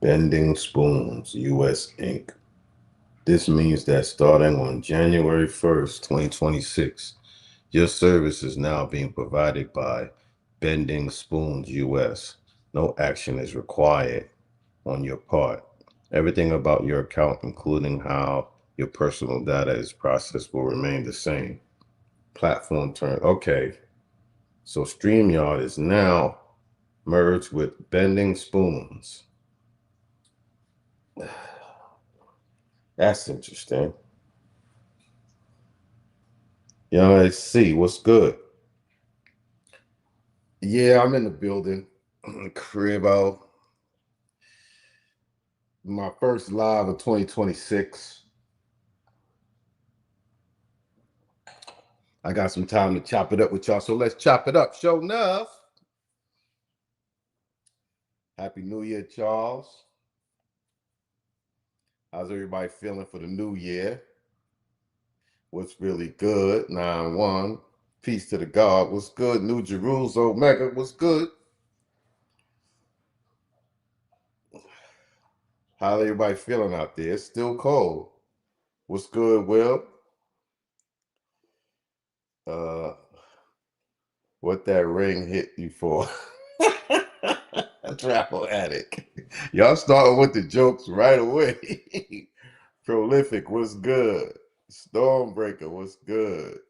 Bending Spoons, US Inc. This means that starting on January 1st, 2026, your service is now being provided by Bending Spoons US. No action is required on your part. Everything about your account, including how your personal data is processed, will remain the same. Platform turn. Okay, so StreamYard is now merged with Bending Spoons. That's interesting. Let's see what's good. Yeah, I'm in the building. Crib out. My first live of 2026. I got some time to chop it up with y'all, so let's chop it up. Show enough. Happy New Year, Charles. How's everybody feeling for the new year? What's really good? 9-1. Peace to the God. What's good? New Jerusalem Omega. What's good? How everybody feeling out there? It's still cold. What's good, Will? Uh, what that ring hit you for? A travel addict. Y'all starting with the jokes right away. Prolific, what's good? Stormbreaker, what's good?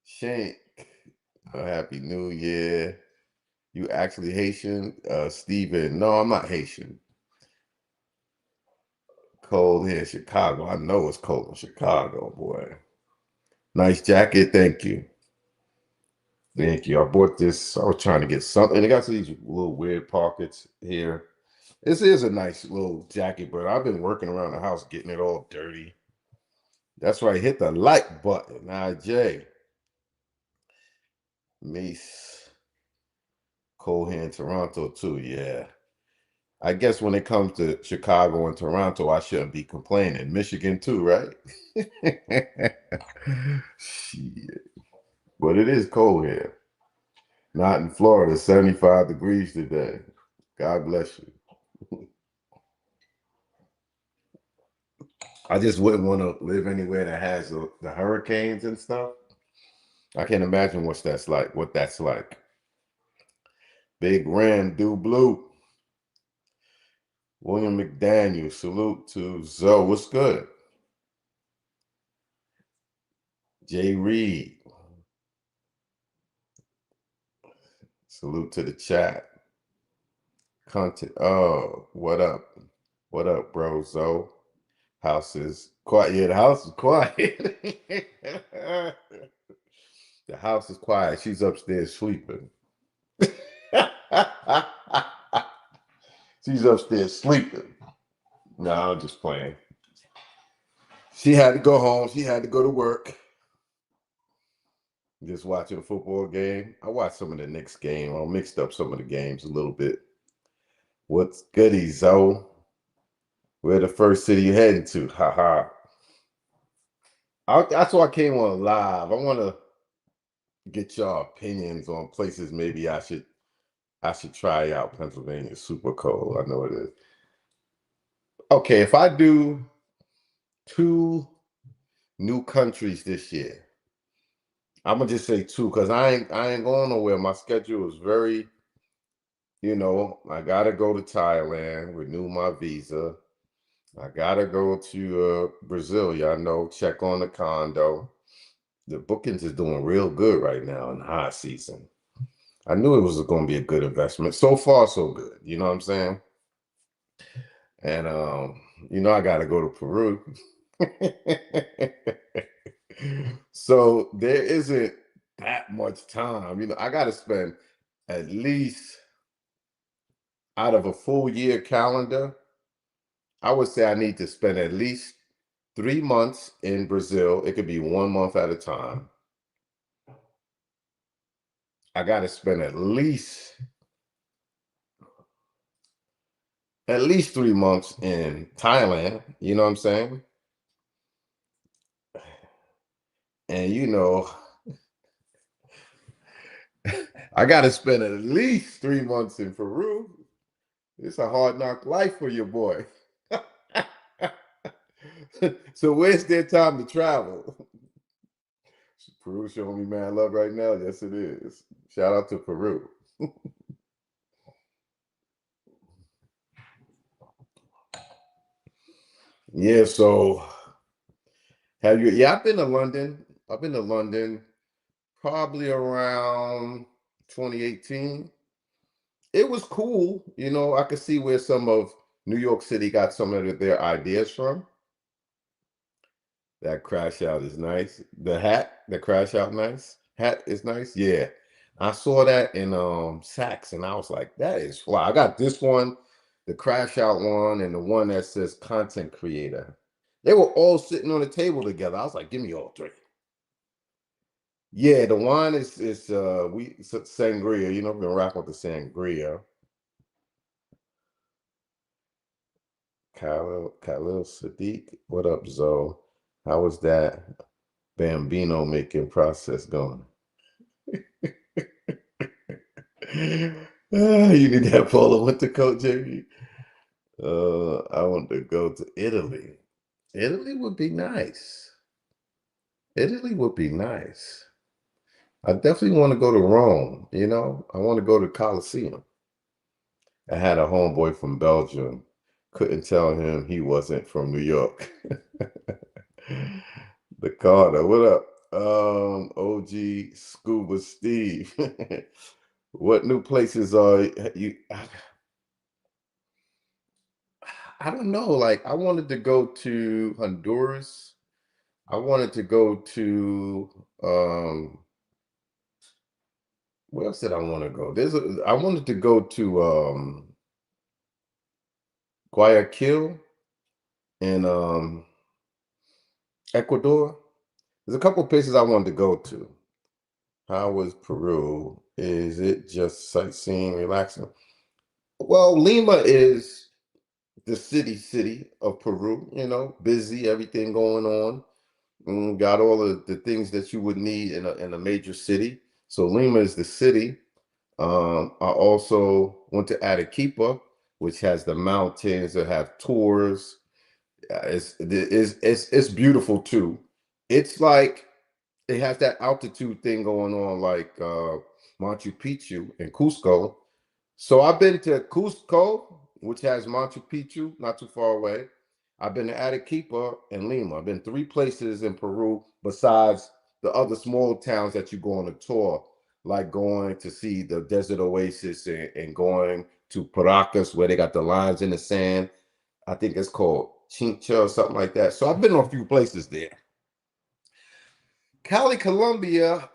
Shank, happy new year. You actually Haitian? Steven, no, I'm not Haitian. Cold here in Chicago. I know it's cold in Chicago, boy. Nice jacket, thank you. Thank you. I bought this. I was trying to get something. It got these little weird pockets here. This is a nice little jacket, but I've been working around the house getting it all dirty. That's right. Hit the like button. Now, Jay. Mace. Cold here in Toronto, too. Yeah. I guess when it comes to Chicago and Toronto, I shouldn't be complaining. Michigan, too, right? Shit. But it is cold here. Not in Florida, 75 degrees today. God bless you. I just wouldn't want to live anywhere that has the hurricanes and stuff. I can't imagine what that's like. Big Ram, do blue. William McDaniel, salute to Zoe. What's good? Jay Reed, salute to the chat. Content. Oh, what up? What up, bro? Zoe. House is quiet. Yeah, the house is quiet. The house is quiet. She's upstairs sleeping. She's upstairs sleeping. No, I'm just playing. She had to go home. She had to go to work. Just watching a football game. I watched some of the Knicks game. I mixed up some of the games a little bit. What's goody, Zoe? Where the first city you heading to? Haha. That's why I came on live. I want to get y'all opinions on places maybe I should try out. Pennsylvania super cold. I know it is. Okay, if I do two new countries this year, I'm gonna just say two because I ain't going nowhere. My schedule is very, I gotta go to Thailand, renew my visa. I gotta go to Brazil. Y'all know, check on the condo. The bookings is doing real good right now in the high season. I knew it was going to be a good investment. So far, so good. You know what I'm saying? And I got to go to Peru. So there isn't that much time. I got to spend at least out of a full year calendar. I would say I need to spend at least 3 months in Brazil. It could be 1 month at a time. I got to spend at least 3 months in Thailand. You know what I'm saying? And I got to spend at least 3 months in Peru. It's a hard knock life for your boy. So where's their time to travel? Peru showing me mad love right now. Yes, it is. Shout out to Peru. Yeah, so have you? Yeah, I've been to London. I've been to London probably around 2018. It was cool. I could see where some of New York City got some of their ideas from. That crash out is nice. The crash out nice. Hat is nice. Yeah. I saw that in Saks and I was like, that is fly. I got this one, the crash out one, and the one that says content creator. They were all sitting on the table together. I was like, give me all three. Yeah, the wine is sangria. I've been rocking with the sangria. Khalil Sadiq. What up, Zoe? How was that Bambino making process going? You need that polo winter coat, Jamie. I want to go to Italy. Italy would be nice. Italy would be nice. I definitely want to go to Rome. I want to go to Colosseum. I had a homeboy from Belgium. Couldn't tell him he wasn't from New York. The Carter, what up? OG Scuba Steve. What new places are you? I don't know. Like, I wanted to go to Honduras. I wanted to go to where else did I want to go? I wanted to go to Guayaquil in Ecuador. There's a couple places I wanted to go to. How was Peru? Is it just sightseeing, relaxing? Well, Lima is the city of Peru, busy, everything going on. Got all of the things that you would need in a major city. So Lima is the city. I also went to Arequipa, which has the mountains that have tours. It's beautiful too. It's like it has that altitude thing going on, like Machu Picchu and Cusco. So I've been to Cusco, which has Machu Picchu, not too far away. I've been to Arequipa and Lima. I've been three places in Peru besides the other small towns that you go on a tour, like going to see the desert oasis and going to Paracas, where they got the lines in the sand. I think it's called Chincha or something like that. So I've been to a few places there. Cali, Colombia,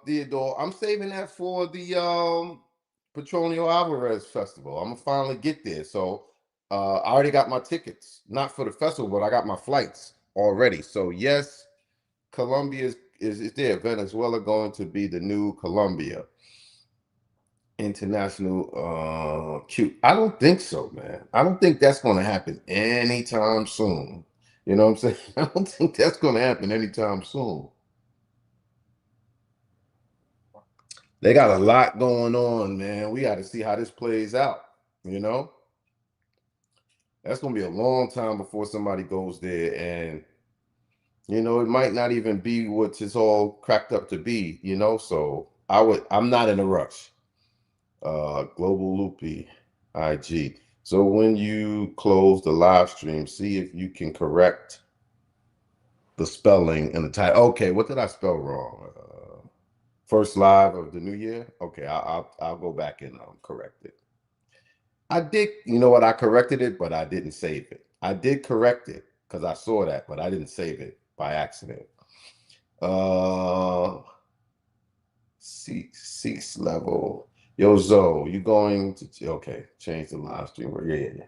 Theodore. I'm saving that for the Petronio Alvarez Festival. I'm gonna finally get there. So I already got my tickets, not for the festival, but I got my flights already. So yes, Colombia is there. Venezuela going to be the new Colombia International Q. I don't think so, man. I don't think that's gonna happen anytime soon. You know what I'm saying? I don't think that's gonna happen anytime soon. They got a lot going on, man. We got to see how this plays out. You know, that's going to be a long time before somebody goes there. And, it might not even be what it's all cracked up to be. So I'm not in a rush. Global Loopy IG. So when you close the live stream, see if you can correct the spelling and the title. Okay, what did I spell wrong? First live of the new year. Okay, I'll go back and correct it. I did. You know what? I corrected it, but I didn't save it. I did correct it because I saw that, but I didn't save it by accident. Uh, six level. Yo, Zoe, you going to? Okay, change the live stream. Yeah.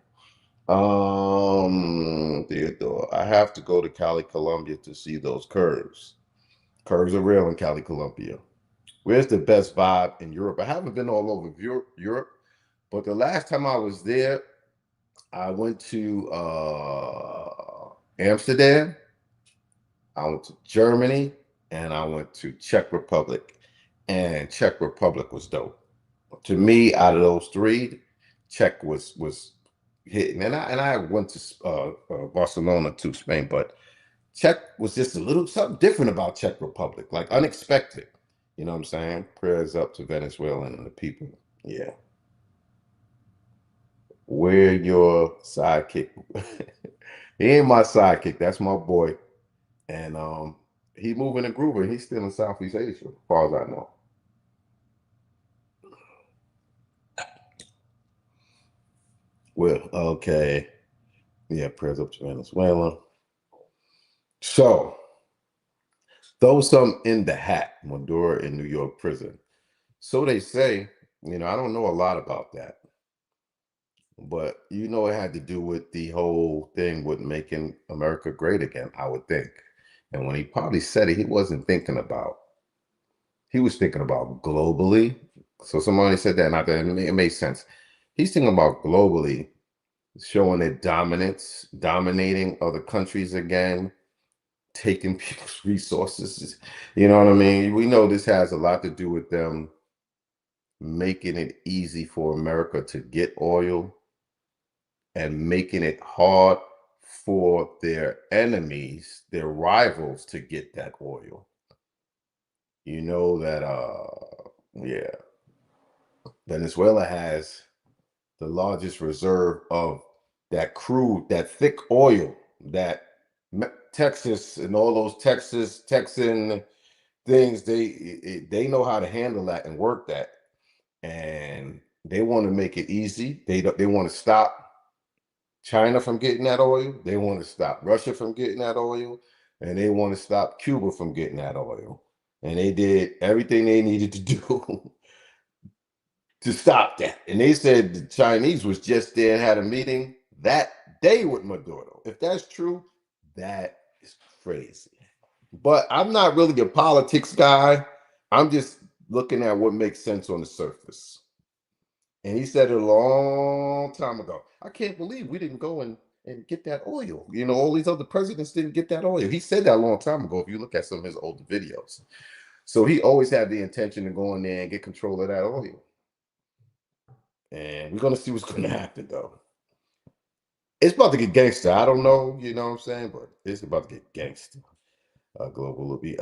Theodore, I have to go to Cali, Colombia to see those curves. Curves are real in Cali, Colombia. Where's the best vibe in Europe? I haven't been all over Europe, but the last time I was there, I went to Amsterdam, I went to Germany, and I went to Czech Republic. And Czech Republic was dope. To me, out of those three, Czech was hitting, and I went to Barcelona to Spain, but Czech was just a little something different about Czech Republic, like unexpected. You know what I'm saying? Prayers up to Venezuela and the people. Yeah, we're your sidekick. He ain't my sidekick. That's my boy, and he moving and grooving. He's still in Southeast Asia, as far as I know. Well, okay, yeah. Prayers up to Venezuela. So, throw some in the hat, Maduro in New York prison. So they say. I don't know a lot about that, but it had to do with the whole thing with making America great again, I would think. And when he probably said it, he was thinking about globally. So somebody said that, and I thought it made sense. He's thinking about globally, showing their dominance, dominating other countries again, taking people's resources. You know what I mean? We know this has a lot to do with them making it easy for America to get oil and making it hard for their enemies, their rivals, to get that oil. You know that yeah, Venezuela has the largest reserve of that crude, that thick oil that Texas and all those Texan things, they know how to handle that and work that, and they want to make it easy. They want to stop China from getting that oil. They want to stop Russia from getting that oil, and they want to stop Cuba from getting that oil. And they did everything they needed to do to stop that. And they said the Chinese was just there and had a meeting that day with Maduro. If that's true, that is crazy. But I'm not really a politics guy. I'm just looking at what makes sense on the surface. And he said it a long time ago. I can't believe we didn't go and get that oil. All these other presidents didn't get that oil. He said that a long time ago if you look at some of his older videos. So he always had the intention to go in there and get control of that oil. And we're going to see what's going to happen, though. It's about to get gangster. I don't know, you know what I'm saying? But it's about to get gangster. Global Loopy.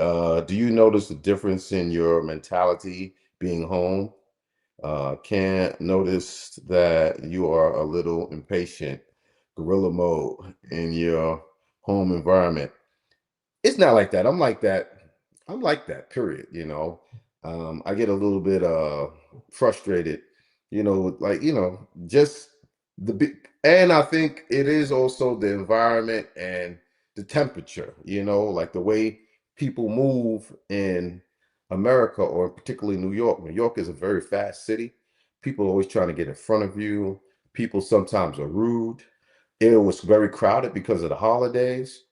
Do you notice the difference in your mentality being home? Can't notice that you are a little impatient, gorilla mode in your home environment. It's not like that. I'm like that. I'm like that, period. I get a little bit frustrated, like, just the big, and I think it is also the environment and the temperature, like the way people move in America, or particularly New York. New York is a very fast city. People are always trying to get in front of you. People sometimes are rude. It was very crowded because of the holidays.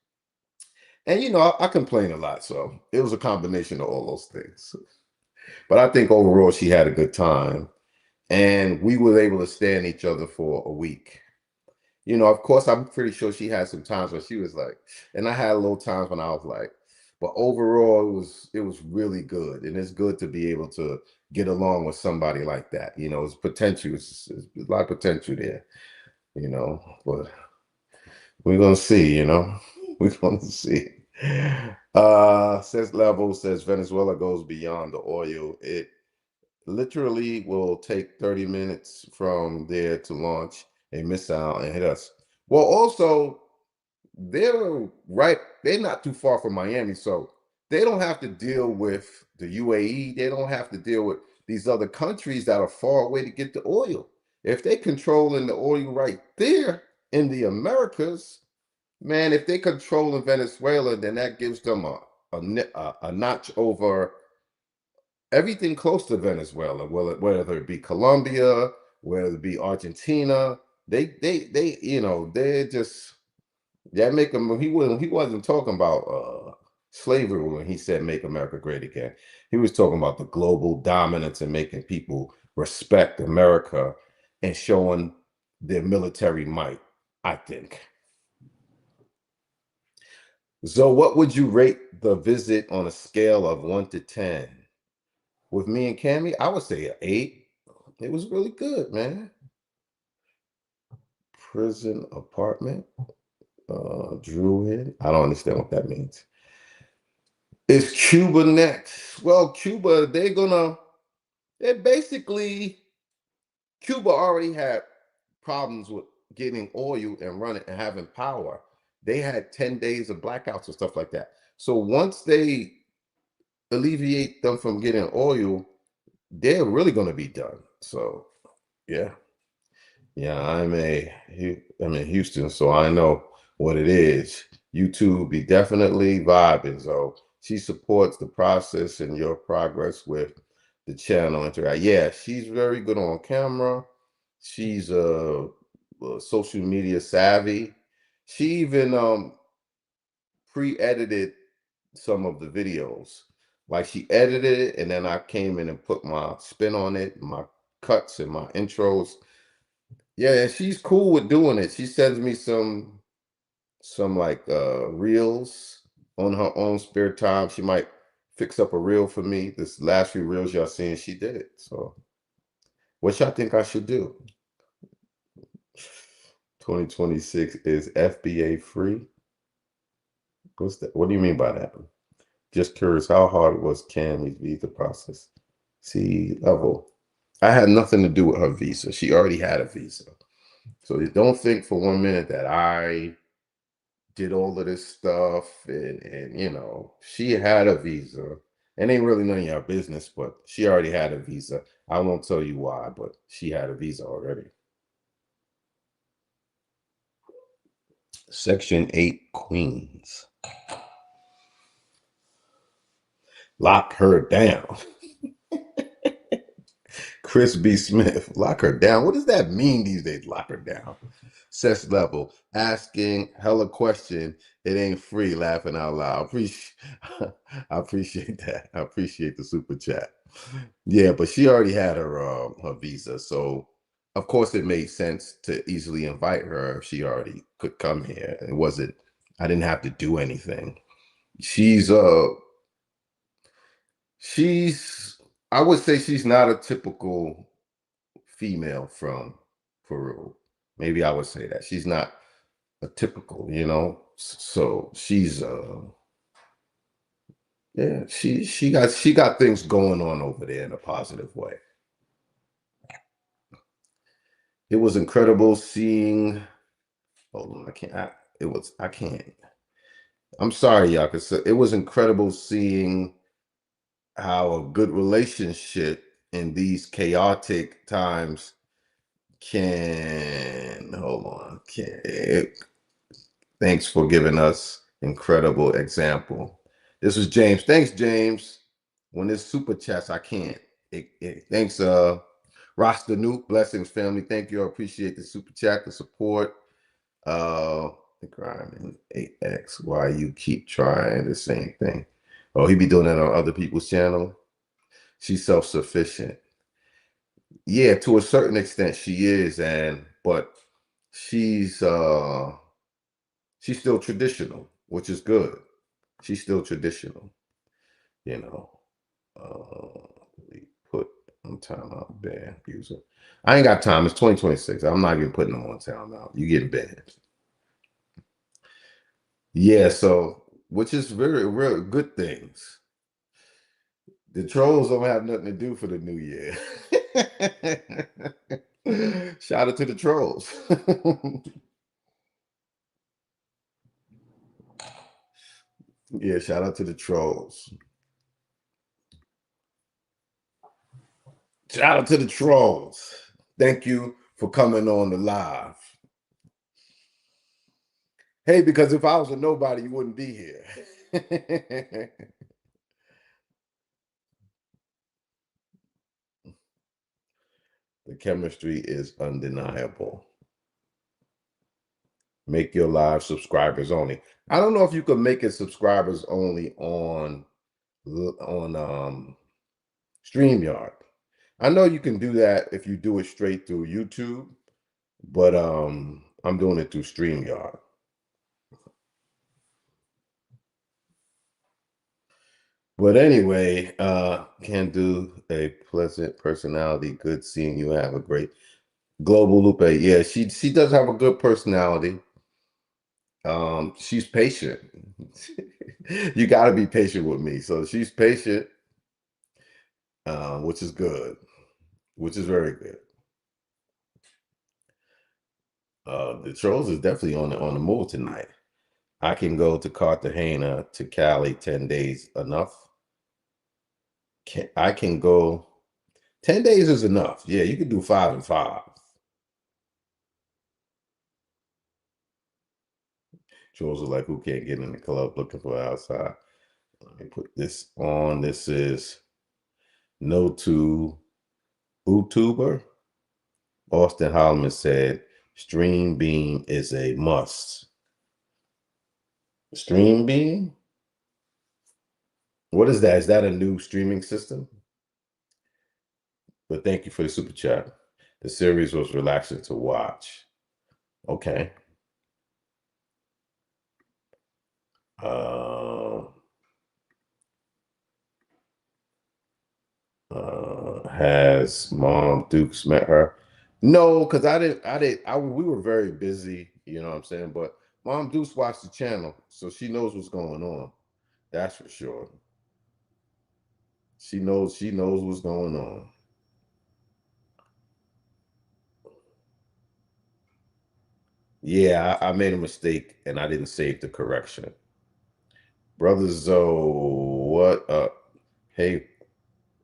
And I complain a lot, so it was a combination of all those things. But I think overall she had a good time, and we were able to stand each other for a week. Of course, I'm pretty sure she had some times when she was like, and I had little times when I was like, but overall it was really good, and it's good to be able to get along with somebody like that. It's potential, it's a lot of potential there. But we're gonna see. We're gonna see. Says Level says Venezuela goes beyond the oil. It literally will take 30 minutes from there to launch a missile and hit us. Well, also, they're not too far from Miami, so they don't have to deal with the UAE. They don't have to deal with these other countries that are far away to get the oil. If they controlling the oil right there in the Americas, man, if they control in Venezuela, then that gives them a notch over everything close to Venezuela, whether it be Colombia, whether it be Argentina. They're just that make them. He wasn't talking about slavery when he said make America great again. He was talking about the global dominance and making people respect America and showing their military might, I think. So, what would you rate the visit on a scale of 1 to 10? With me and Cammy, I would say an 8. It was really good, man. prison apartment. Druid. I don't understand what that means. Is Cuba next? Well, Cuba, they're basically, Cuba already had problems with getting oil and running and having power. They had 10 days of blackouts and stuff like that. So once they alleviate them from getting oil, they're really going to be done. So, yeah. Yeah, I'm in Houston, so I know what it is. YouTube be definitely vibing. So she supports the process and your progress with the channel. Yeah, she's very good on camera. She's social media savvy. She even pre-edited some of the videos. Like she edited it, and then I came in and put my spin on it, my cuts and my intros. Yeah, and she's cool with doing it. She sends me some like reels on her own spare time. She might fix up a reel for me. This last few reels y'all seen, she did it. So what y'all think I should do? 2026 is FBA free. What's that? What do you mean by that? Just curious, how hard was Cammy's visa process? See level. I had nothing to do with her visa. She already had a visa. So don't think for 1 minute that I did all of this stuff and she had a visa. It ain't really none of your business, but she already had a visa. I won't tell you why, but she had a visa already. Section 8 Queens. Lock her down. Chris B. Smith, lock her down. What does that mean these days? Lock her down. Sex level, asking hella question. It ain't free. Laughing out loud. I appreciate that. I appreciate the super chat. Yeah, but she already had her visa, so of course it made sense to easily invite her if she already could come here. It wasn't. I didn't have to do anything. She's she's. I would say she's not a typical female from Peru. Maybe I would say that she's not a typical. So she's yeah, she got things going on over there in a positive way. It was incredible seeing. Hold on, I can't. I can't. I'm sorry, y'all, because it was incredible seeing how a good relationship in these chaotic times can. Hold on, can. Thanks for giving us incredible example. This is James. Thanks, James. When it's super chats, I can't. Thanks, Rasta Nuke. Blessings, family. Thank you. I appreciate the super chat, the support. The grind in 8x. Why you keep trying the same thing? Oh, he be doing that on other people's channel. She's self-sufficient. Yeah, to a certain extent she is, but she's she's still traditional, which is good. She's still traditional, you know. We put on timeout ban user. I ain't got time. It's 2026. I'm not even putting them on timeout. You getting banned. Yeah, so which is very real good things. The trolls don't have nothing to do for the new year. Shout out to the trolls. Yeah, shout out to the trolls. Shout out to the trolls. Thank you for coming on the live. Hey, because if I was a nobody, you wouldn't be here. The chemistry is undeniable. Make your live subscribers only. I don't know if you could make it subscribers only on StreamYard. I know you can do that if you do it straight through YouTube, but I'm doing it through StreamYard. But anyway, can do a pleasant personality. Good seeing you. Have a great. Global Lupe. Yeah, she does have a good personality. She's patient. You got to be patient with me. So she's patient, which is good, which is very good. The trolls is definitely on the move tonight. I can go to Cartagena to Cali 10 days enough. I can go 10 days is enough. Yeah, you can do 5 and 5. Trolls are like, who can't get in the club looking for outside? Let me put this on. This is no to YouTuber. Austin Holloman said, Stream Beam is a must. Stream Beam? What is that? Is that a new streaming system? But thank you for the super chat. The series was relaxing to watch. Okay. Uh, has Mom Dukes met her? No, because we were very busy, you know what I'm saying? But Mom Dukes watched the channel, so she knows what's going on. That's for sure. She knows what's going on. Yeah, I made a mistake and I didn't save the correction. Brother Zoe, what up? Hey,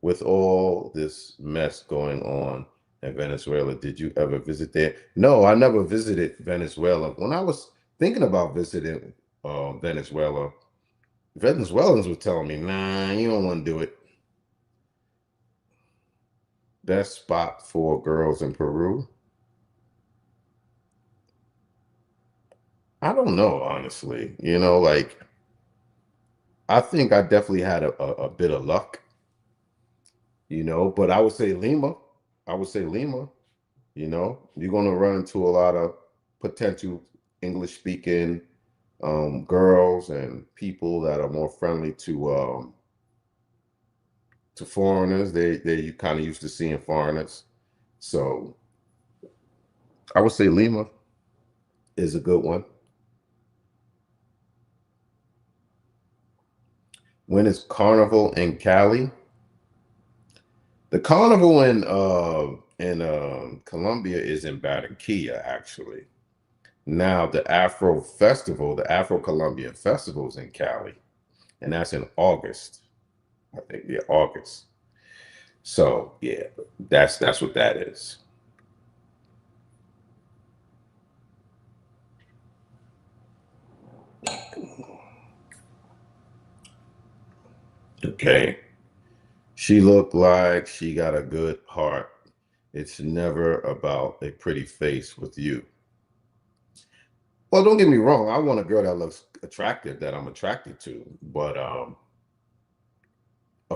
with all this mess going on in Venezuela, did you ever visit there? No, I never visited Venezuela. When I was thinking about visiting Venezuela, Venezuelans were telling me, nah, you don't want to do it. Best spot for girls in Peru? I don't know, honestly. Like I think I definitely had a bit of luck, but I would say Lima. I would say Lima. You're going to run into a lot of potential English speaking girls and people that are more friendly to foreigners. They you kind of used to seeing foreigners. So I would say Lima is a good one. When is Carnival in Cali? The Carnival in Colombia is in Barranquilla, actually. Now the Afro Festival, the Afro Colombian Festival is in Cali, and that's in August. I think, yeah, August. So yeah, that's what that is. Okay. She looked like she got a good heart. It's never about a pretty face with you. Well, don't get me wrong. I want a girl that looks attractive, that I'm attracted to. But of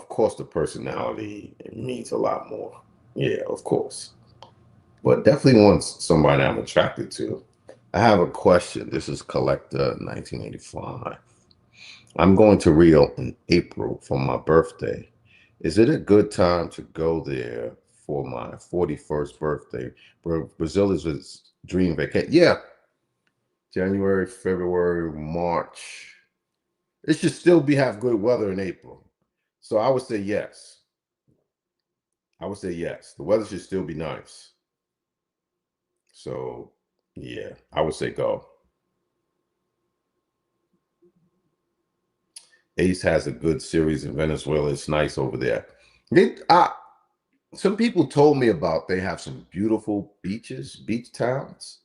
course, the personality means a lot more. Yeah, of course. But definitely wants somebody I'm attracted to. I have a question. This is Collector 1985. I'm going to Rio in April for my birthday. Is it a good time to go there for my 41st birthday? Brazil is a dream vacation. Yeah, January, February, March. It should still be have good weather in April. So I would say yes. I would say yes. The weather should still be nice. So yeah, I would say go. Ace has a good series in Venezuela. It's nice over there. Some people told me about they have some beautiful beaches, beach towns,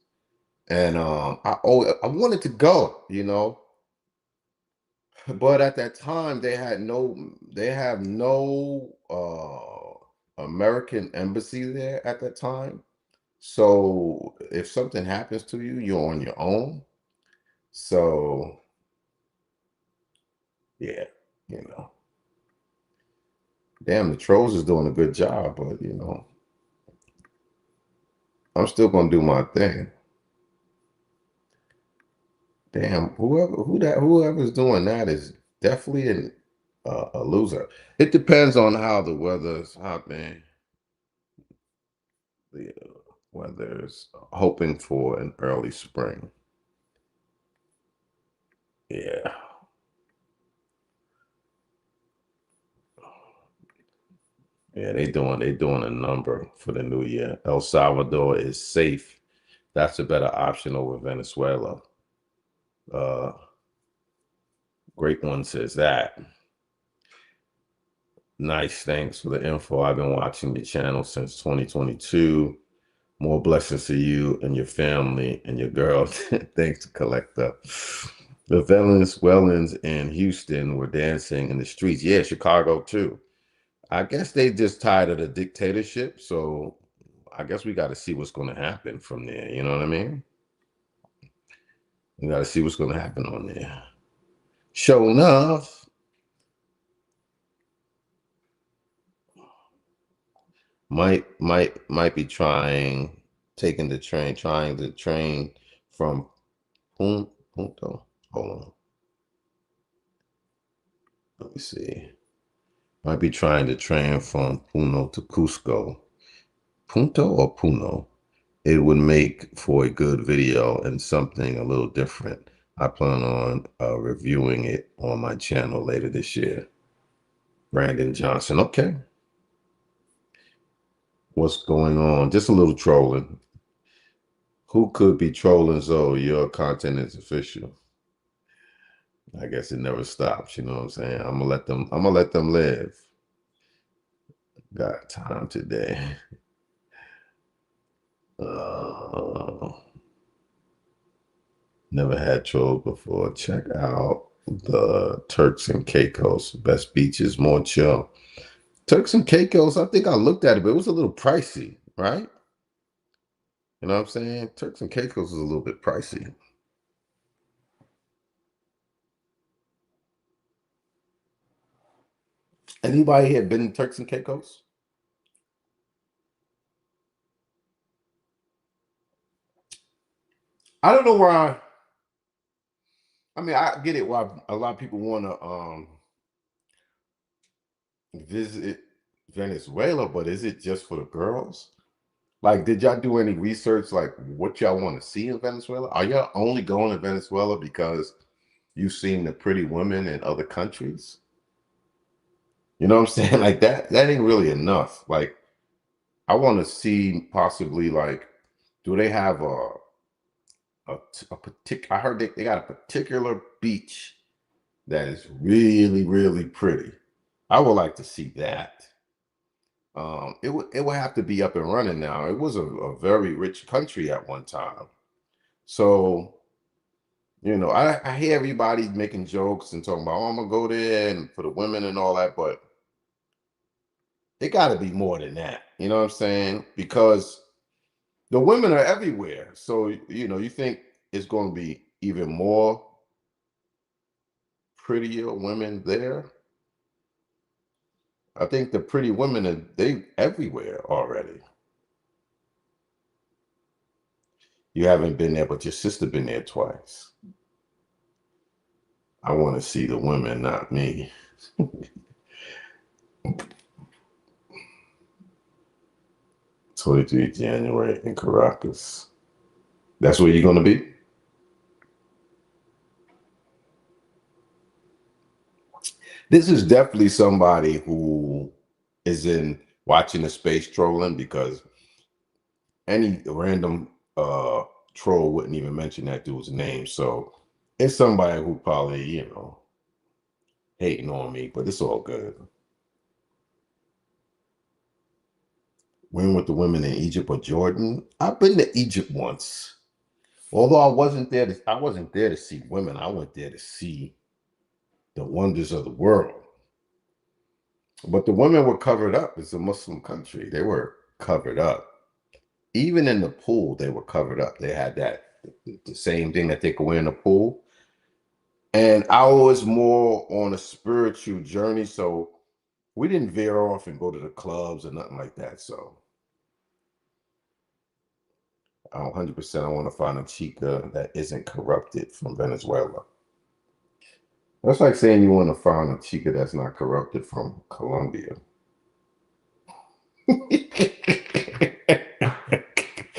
and I wanted to go, but at that time they have no American embassy there at that time. So if something happens to you, you're on your own. So yeah, you know, damn, the trolls is doing a good job, but I'm still gonna do my thing. Damn, whoever's doing that is definitely a loser. It depends on how the weather's hot, man. Yeah. weather's hoping for an early spring. Yeah. Yeah, they doing a number for the new year. El Salvador is safe. That's a better option over Venezuela. Uh, Great One says that. Nice, thanks for the info. I've been watching your channel since 2022. More blessings to you and your family and your girl. Thanks to Collector. The Venezuelans in Houston were dancing in the streets. Yeah, Chicago too. I guess they just tired of the dictatorship. So I guess we got to see what's going to happen from there. You know what I mean? We got to see what's going to happen on there. Sure enough, might be trying the train from Punto. Hold on, let me see. Might be trying the train from Puno to Cusco. Punto or Puno? It would make for a good video and something a little different. I plan on reviewing it on my channel later this year. Brandon Johnson. Okay. What's going on? Just a little trolling. Who could be trolling Zoe? Your content is official. I guess it never stops, you know what I'm saying? I'm gonna let them live. Got time today. Uh, Never had trolls before. Check out the Turks and Caicos. Best beaches, more chill. Turks and Caicos, I think I looked at it, but it was a little pricey, right? You know what I'm saying? Turks and Caicos is a little bit pricey. Anybody here been in Turks and Caicos? I don't know why. I mean, I get it why a lot of people want to visit Venezuela, but is it just for the girls? Like, did y'all do any research, like what y'all want to see in Venezuela? Are y'all only going to Venezuela because you've seen the pretty women in other countries? You know what I'm saying? Like that ain't really enough. Like, I want to see possibly like, do they have a particular? I heard they got a particular beach that is really really pretty. I would like to see that. It would have to be up and running now. It was a very rich country at one time. So, I hear everybody making jokes and talking about, oh, I'm gonna go there and for the women and all that, but it gotta be more than that. You know what I'm saying? Because the women are everywhere. So, you think it's gonna be even more prettier women there? I think the pretty women are they everywhere already. You haven't been there, but your sister been there twice. I want to see the women, not me. 23 January in Caracas. That's where you're going to be? This is definitely somebody who is in watching the space trolling because any random troll wouldn't even mention that dude's name. So it's somebody who probably, hating on me, but it's all good. When with the women in Egypt or Jordan? I've been to Egypt once. Although I wasn't there to see women. I went there to see the wonders of the world. But the women were covered up. It's a Muslim country. They were covered up. Even in the pool, they were covered up. They had the same thing that they could wear in the pool. And I was more on a spiritual journey, so we didn't veer off and go to the clubs or nothing like that. So 100% I want to find a chica that isn't corrupted from Venezuela. That's like saying you want to find a chica that's not corrupted from Colombia.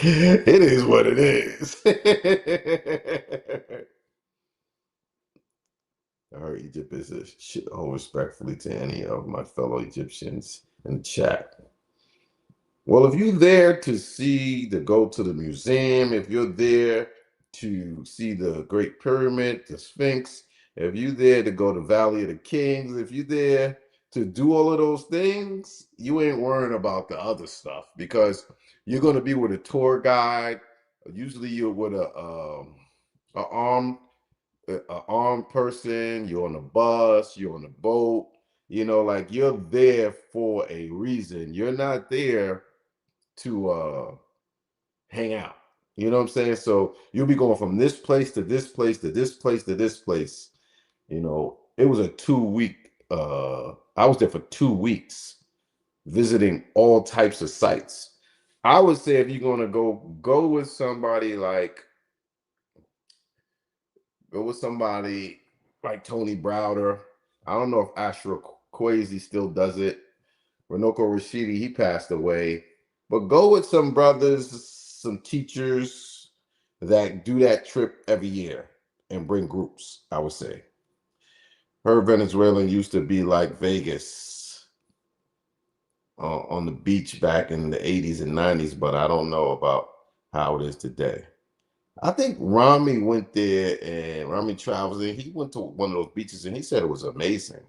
It is what it is. I heard Egypt is a shithole, respectfully to any of my fellow Egyptians in the chat. Well, if you're there to go to the museum, if you're there to see the Great Pyramid, the Sphinx, if you're there to go to Valley of the Kings, if you're there to do all of those things, you ain't worrying about the other stuff because you're going to be with a tour guide. Usually, you're with a armed person. You're on a bus. You're on a boat. Like you're there for a reason. You're not there to hang out. You know what I'm saying? So you'll be going from this place to this place to this place to this place. It was a 2 week. I was there for 2 weeks visiting all types of sites. I would say if you're gonna go with somebody like Tony Browder. I don't know if Ashra Kwesi still does it. Runoko Rashidi, he passed away. But go with some brothers, some teachers that do that trip every year and bring groups, I would say. Her Venezuelan used to be like Vegas on the beach back in the 80s and 90s, but I don't know about how it is today. I think Rami went there and Rami travels and he went to one of those beaches and he said it was amazing.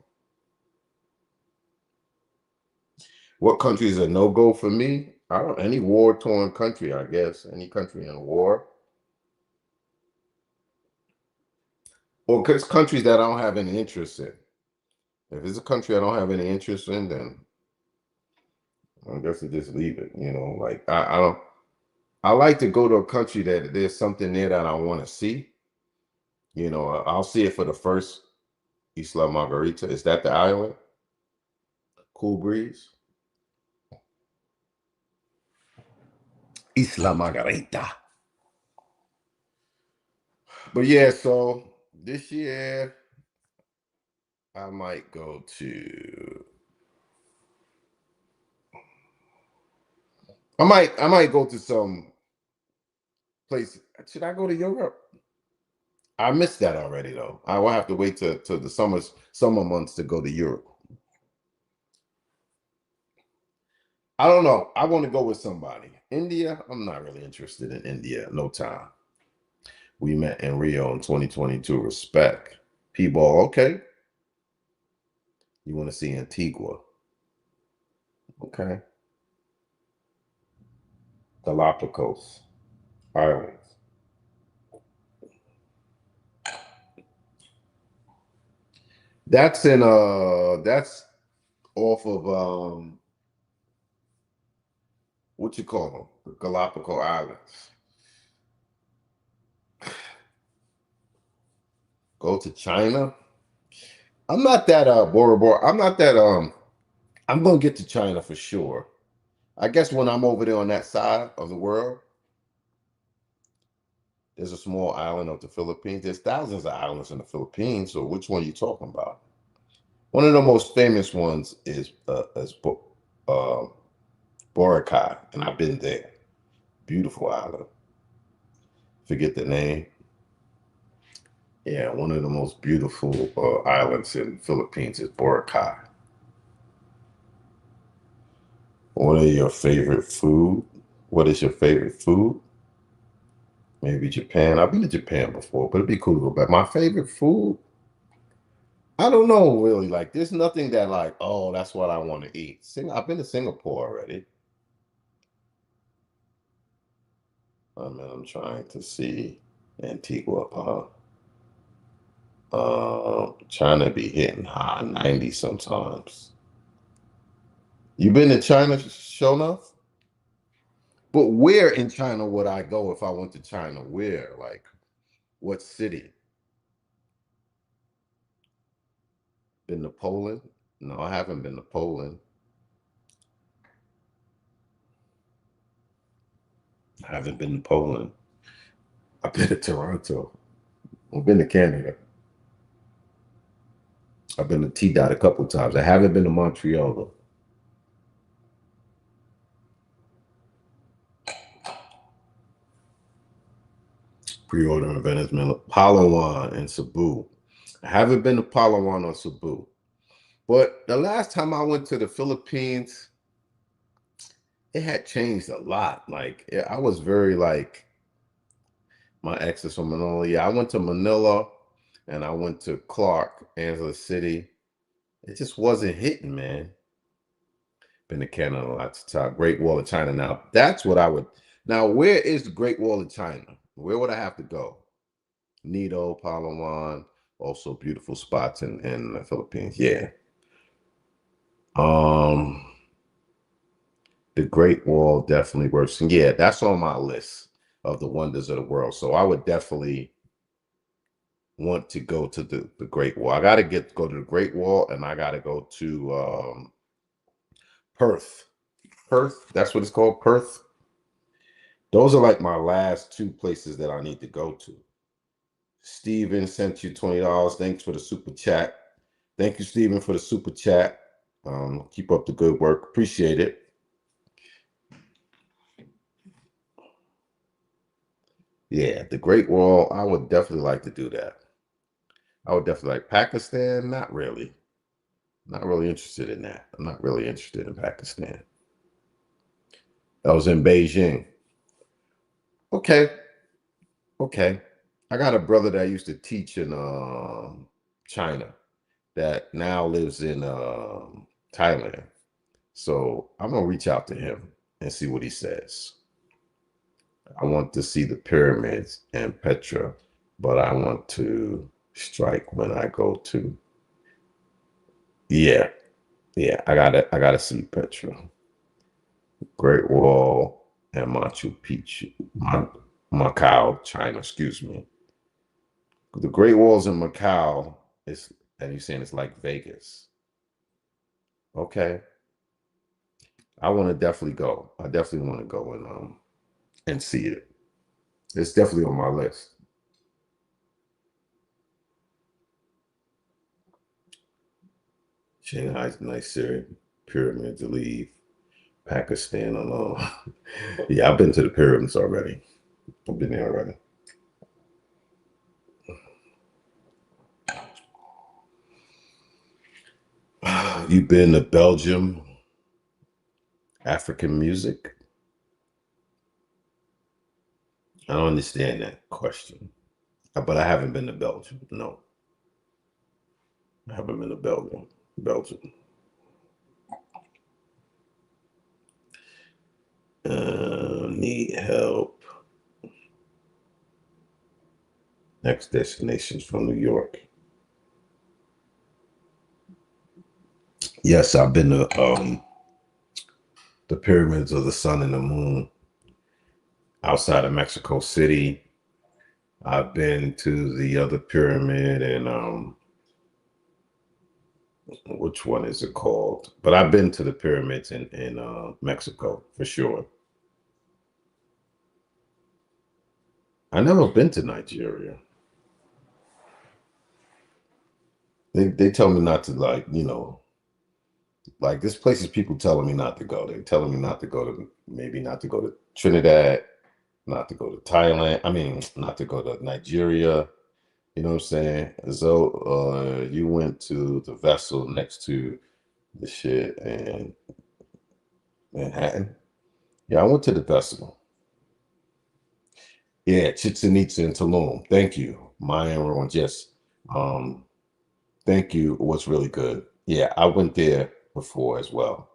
What country is a no-go for me? I don't any war-torn country, I guess. Any country in war. Or because countries that I don't have any interest in. If it's a country I don't have any interest in, then I guess I just leave it. Like I don't I like to go to a country that there's something there that I want to see. I'll see it for the first Isla Margarita. Is that the island? Cool breeze. Isla Margarita. But yeah, so this year I might go to I might go to some place. Should I go to Europe? I missed that already though. I will have to wait to the summer months to go to Europe. I don't know. I want to go with somebody. India, I'm not really interested in India. No time. We met in Rio in 2022. Respect. P-ball, okay. You want to see Antigua. Okay. Galapagos Islands. That's off of what you call them? The Galapagos Islands. Go to China. I'm not that Bora Bora. I'm not that I'm gonna get to China for sure. I guess when I'm over there on that side of the world, there's a small island of the Philippines. There's thousands of islands in the Philippines. So which one are you talking about? One of the most famous ones is uh, Boracay, and I've been there. Beautiful island. Forget the name. Yeah, one of the most beautiful islands in the Philippines is Boracay. What are your favorite food? What is your favorite food? Maybe Japan. I've been to Japan before, but it'd be cool to go back. My favorite food? I don't know really. Like, there's nothing that like, oh, that's what I want to eat. I've been to Singapore already. I mean, I'm trying to see Antigua. China be hitting high 90 sometimes. You been to China, show enough? But where in China would I go if I went to China? Where? Like, what city? Been to Poland? No, I haven't been to Poland. I haven't been to Poland. I've been to Toronto. I've been to Canada. I've been to T Dot a couple times. I haven't been to Montreal though. Pre-order in Venezuela, Palawan and Cebu. I haven't been to Palawan or Cebu, but the last time I went to the Philippines, it had changed a lot. Like I was very like my ex is from Manila. Yeah, I went to Manila and I went to Clark, Angeles City. It just wasn't hitting, man. Been to Canada lots of time. Great Wall of China. Now that's what I would. Now where is the Great Wall of China? Where would I have to go? Nido, Palawan, also beautiful spots in the Philippines. Yeah. Um, the Great Wall definitely works. And yeah, that's on my list of the wonders of the world. So I would definitely want to go to the Great Wall. I gotta go to the Great Wall and I gotta go to Perth. Perth, that's what it's called, Perth. Those are like my last two places that I need to go to. Steven sent you $20. Thanks for the super chat. Thank you, Steven, for the super chat. Keep up the good work. Appreciate it. Yeah, the Great Wall. I would definitely like to do that. I would definitely like Pakistan. Not really. Not really interested in that. I'm not really interested in Pakistan. I was in Beijing. Okay. Okay. I got a brother that used to teach in China that now lives in Thailand. So I'm gonna reach out to him and see what he says. I want to see the pyramids and Petra, but I want to strike when I go to. Yeah, yeah. I gotta see Petra, Great Wall, and Machu Picchu, Macau, China. Excuse me. The Great Walls in Macau is, and you're saying it's like Vegas. Okay, I want to definitely go. I definitely want to go and see it. It's definitely on my list. Shanghai's nice city. Pyramids to leave. Pakistan alone. Yeah, I've been to the pyramids already. I've been there already. You've been to Belgium, African music? I don't understand that question. But I haven't been to Belgium. No, I haven't been to Belgium. Belgium. Need help. Next destinations from New York. Yes, I've been to the pyramids of the sun and the moon outside of Mexico City. I've been to the other pyramid and which one is it called? But I've been to the pyramids in Mexico for sure. I never been to Nigeria. They tell me not to like this places people telling me not to go. They're telling me not to go to maybe not to go to Trinidad, not to go to Thailand. I mean, not to go to Nigeria. You know what I'm saying? So you went to the vessel next to the shit in Manhattan. Yeah, I went to the vessel. Yeah, Chichen Itza and Tulum. Thank you. Mayan ruins. Yes. Um, thank you. It was really good. Yeah, I went there before as well.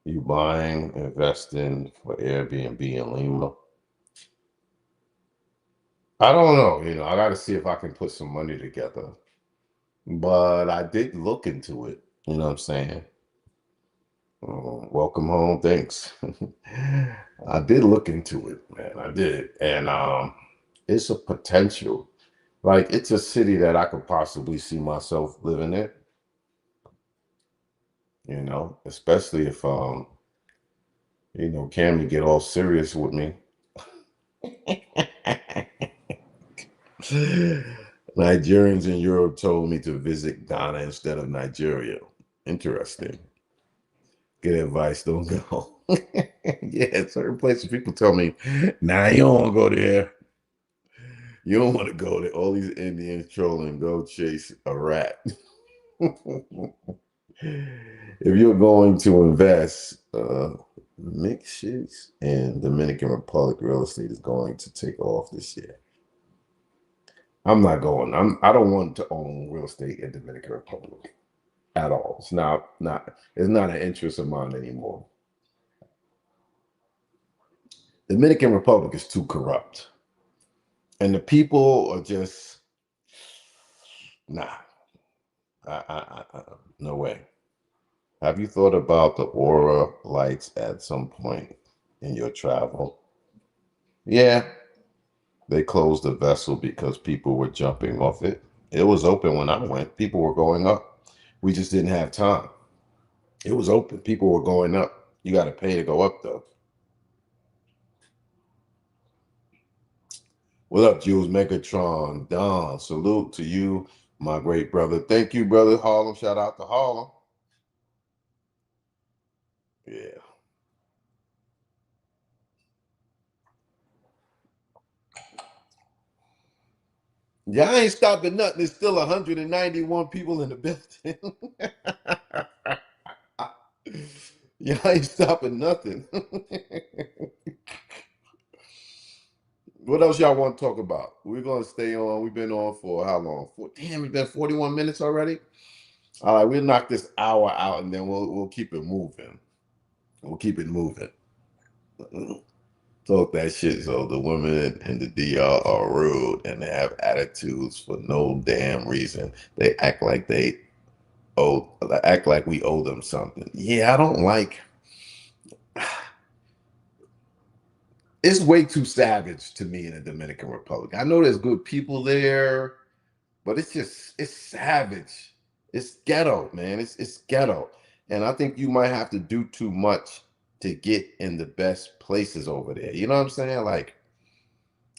You buying, investing for Airbnb in Lima? I don't know. I got to see if I can put some money together. But I did look into it. You know what I'm saying? Welcome home. Thanks. I did look into it, man. I did. And it's a potential. Like it's a city that I could possibly see myself living in, especially if Cammy get all serious with me. Nigerians in Europe told me to visit Ghana instead of Nigeria. Interesting. Good advice, don't go. Yeah, certain places people tell me, nah, you don't go there. You don't want to go there. All these Indians trolling, go chase a rat. If you're going to invest, mixed shits in Dominican Republic real estate is going to take off this year. I'm not going. I don't want to own real estate in Dominican Republic at all. It's not an interest of mine anymore. Dominican Republic is too corrupt. And the people are just nah. No way. Have you thought about the aura lights at some point in your travel? Yeah, they closed the vessel because people were jumping off it. It was open when I went. People were going up. We just didn't have time. It was open. People were going up. You got to pay to go up, though. What up, Jules Megatron? Don, salute to you, my great brother. Thank you, brother Harlem. Shout out to Harlem. Yeah. Yeah, I ain't stopping nothing. There's still 191 people in the building. Yeah, I ain't stopping nothing. What else y'all want to talk about? We're gonna stay on. We've been on for how long? Damn, it's been 41 minutes already. All right, we'll knock this hour out and then we'll keep it moving. We'll keep it moving. Talk that shit. So the women in the DR are rude and they have attitudes for no damn reason. They act like we owe them something. Yeah, I don't like. It's way too savage to me in the Dominican Republic. I know there's good people there, but it's savage. It's ghetto, man. It's ghetto. And I think you might have to do too much to get in the best places over there. You know what I'm saying? Like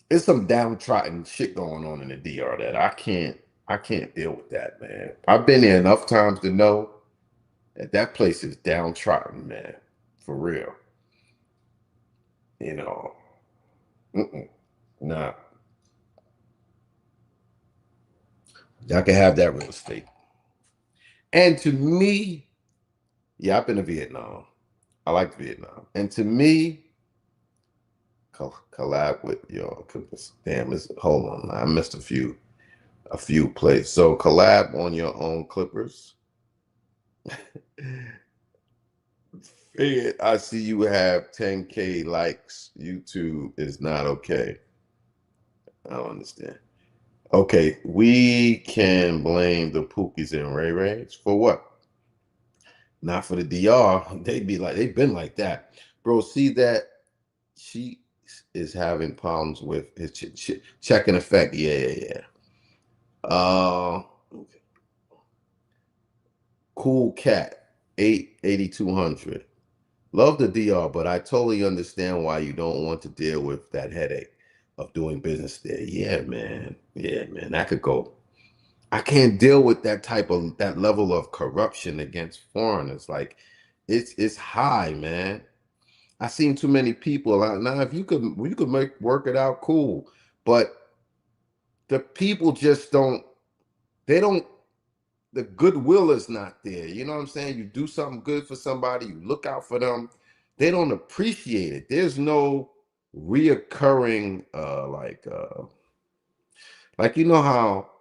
there's some downtrodden shit going on in the DR that I can't deal with that, man. I've been there enough times to know that place is downtrodden, man. For real. You know. Mm-mm. Nah. Y'all can have that real estate. And to me, yeah, I've been to Vietnam. I like Vietnam. And to me, collab with your damn is hold on. I missed a few plays. So collab on your own Clippers. Figured I see you have 10K likes. YouTube is not okay. I don't understand. Okay, we can blame the Pookies and Ray Rays for what? Not for the DR. They've been like that. Bro, see that she is having problems with his checking effect. Yeah. Uh, Cool Cat, 88200. Love the DR, but I totally understand why you don't want to deal with that headache of doing business there. Yeah, man. Yeah, man. That could go. I can't deal with that level of corruption against foreigners. Like it's high, man. I seen too many people. Now, if you could make work it out, cool. But the people just don't. They don't. The goodwill is not there. You know what I'm saying? You do something good for somebody, you look out for them. They don't appreciate it. There's no reoccurring, like you know how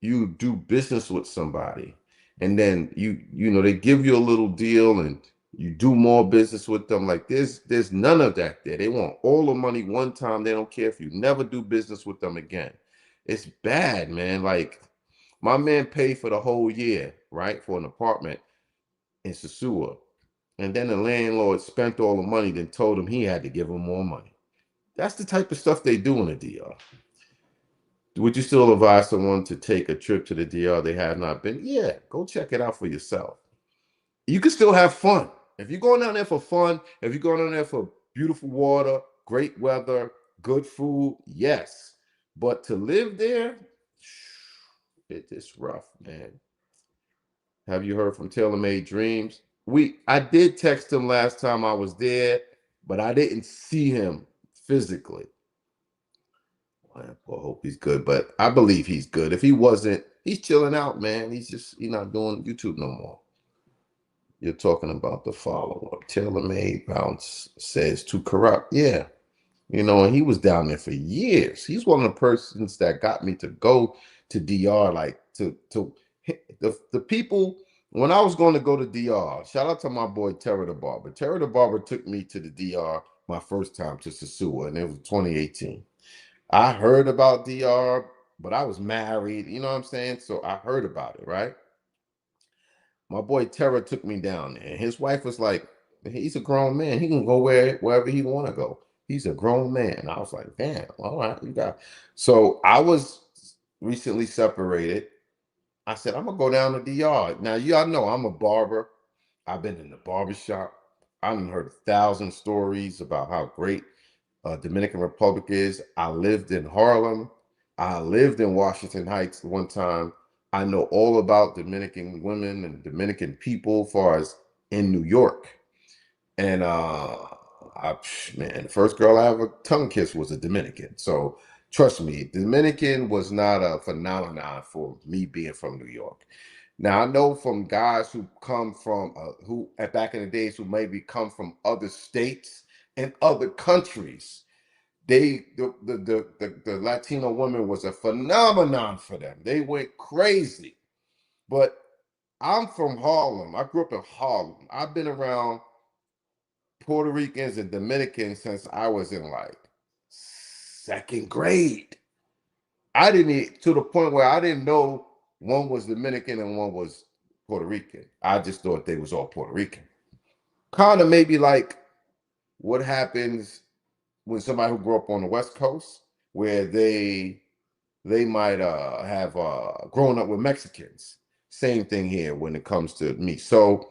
you do business with somebody and then they give you a little deal and you do more business with them. Like there's none of that there. They want all the money one time. They don't care if you never do business with them again. It's bad, man. Like my man paid for the whole year, right, for an apartment in Sosua, and then the landlord spent all the money, then told him he had to give him more money. That's the type of stuff they do in the DR. Would you still advise someone to take a trip to the DR they have not been? Yeah, go check it out for yourself. You can still have fun. If you're going down there for fun, if you're going down there for beautiful water, great weather, good food, yes. But to live there, it's rough, man. Have you heard from Taylor Made Dreams? I did text him last time I was there, but I didn't see him physically. I hope he's good, but I believe he's good. If he wasn't, he's chilling out, man. He's not doing YouTube no more. You're talking about the follow-up. TaylorMade Bounce says too corrupt. Yeah. And he was down there for years. He's one of the persons that got me to go to DR, like to the people when I was going to go to DR. Shout out to my boy Terry the Barber. Terry the Barber took me to the DR my first time to Sosua, and it was 2018. I heard about DR, but I was married, you know what I'm saying? So I heard about it, right? My boy Terra took me down there. And his wife was like, he's a grown man. He can go wherever he want to go. He's a grown man. I was like, damn, all right, you got. So I was recently separated. I said, I'm gonna go down to the yard. Now, y'all know I'm a barber. I've been in the barber shop. I've heard 1,000 stories about how great Dominican Republic is. I lived in Harlem. I lived in Washington Heights one time. I know all about Dominican women and Dominican people, as far as in New York. And man, the first girl I ever tongue kissed was a Dominican. So trust me, Dominican was not a phenomenon for me being from New York. Now I know from guys who come from who back in the days who maybe come from other states and other countries. The Latino woman was a phenomenon for them. They went crazy. But I'm from Harlem. I grew up in Harlem. I've been around Puerto Ricans and Dominicans since I was in like second grade. I didn't to the point where I didn't know one was Dominican and one was Puerto Rican. I just thought they was all Puerto Rican. Kind of maybe like what happens when somebody who grew up on the West Coast, where they might have grown up with Mexicans. Same thing here when it comes to me. So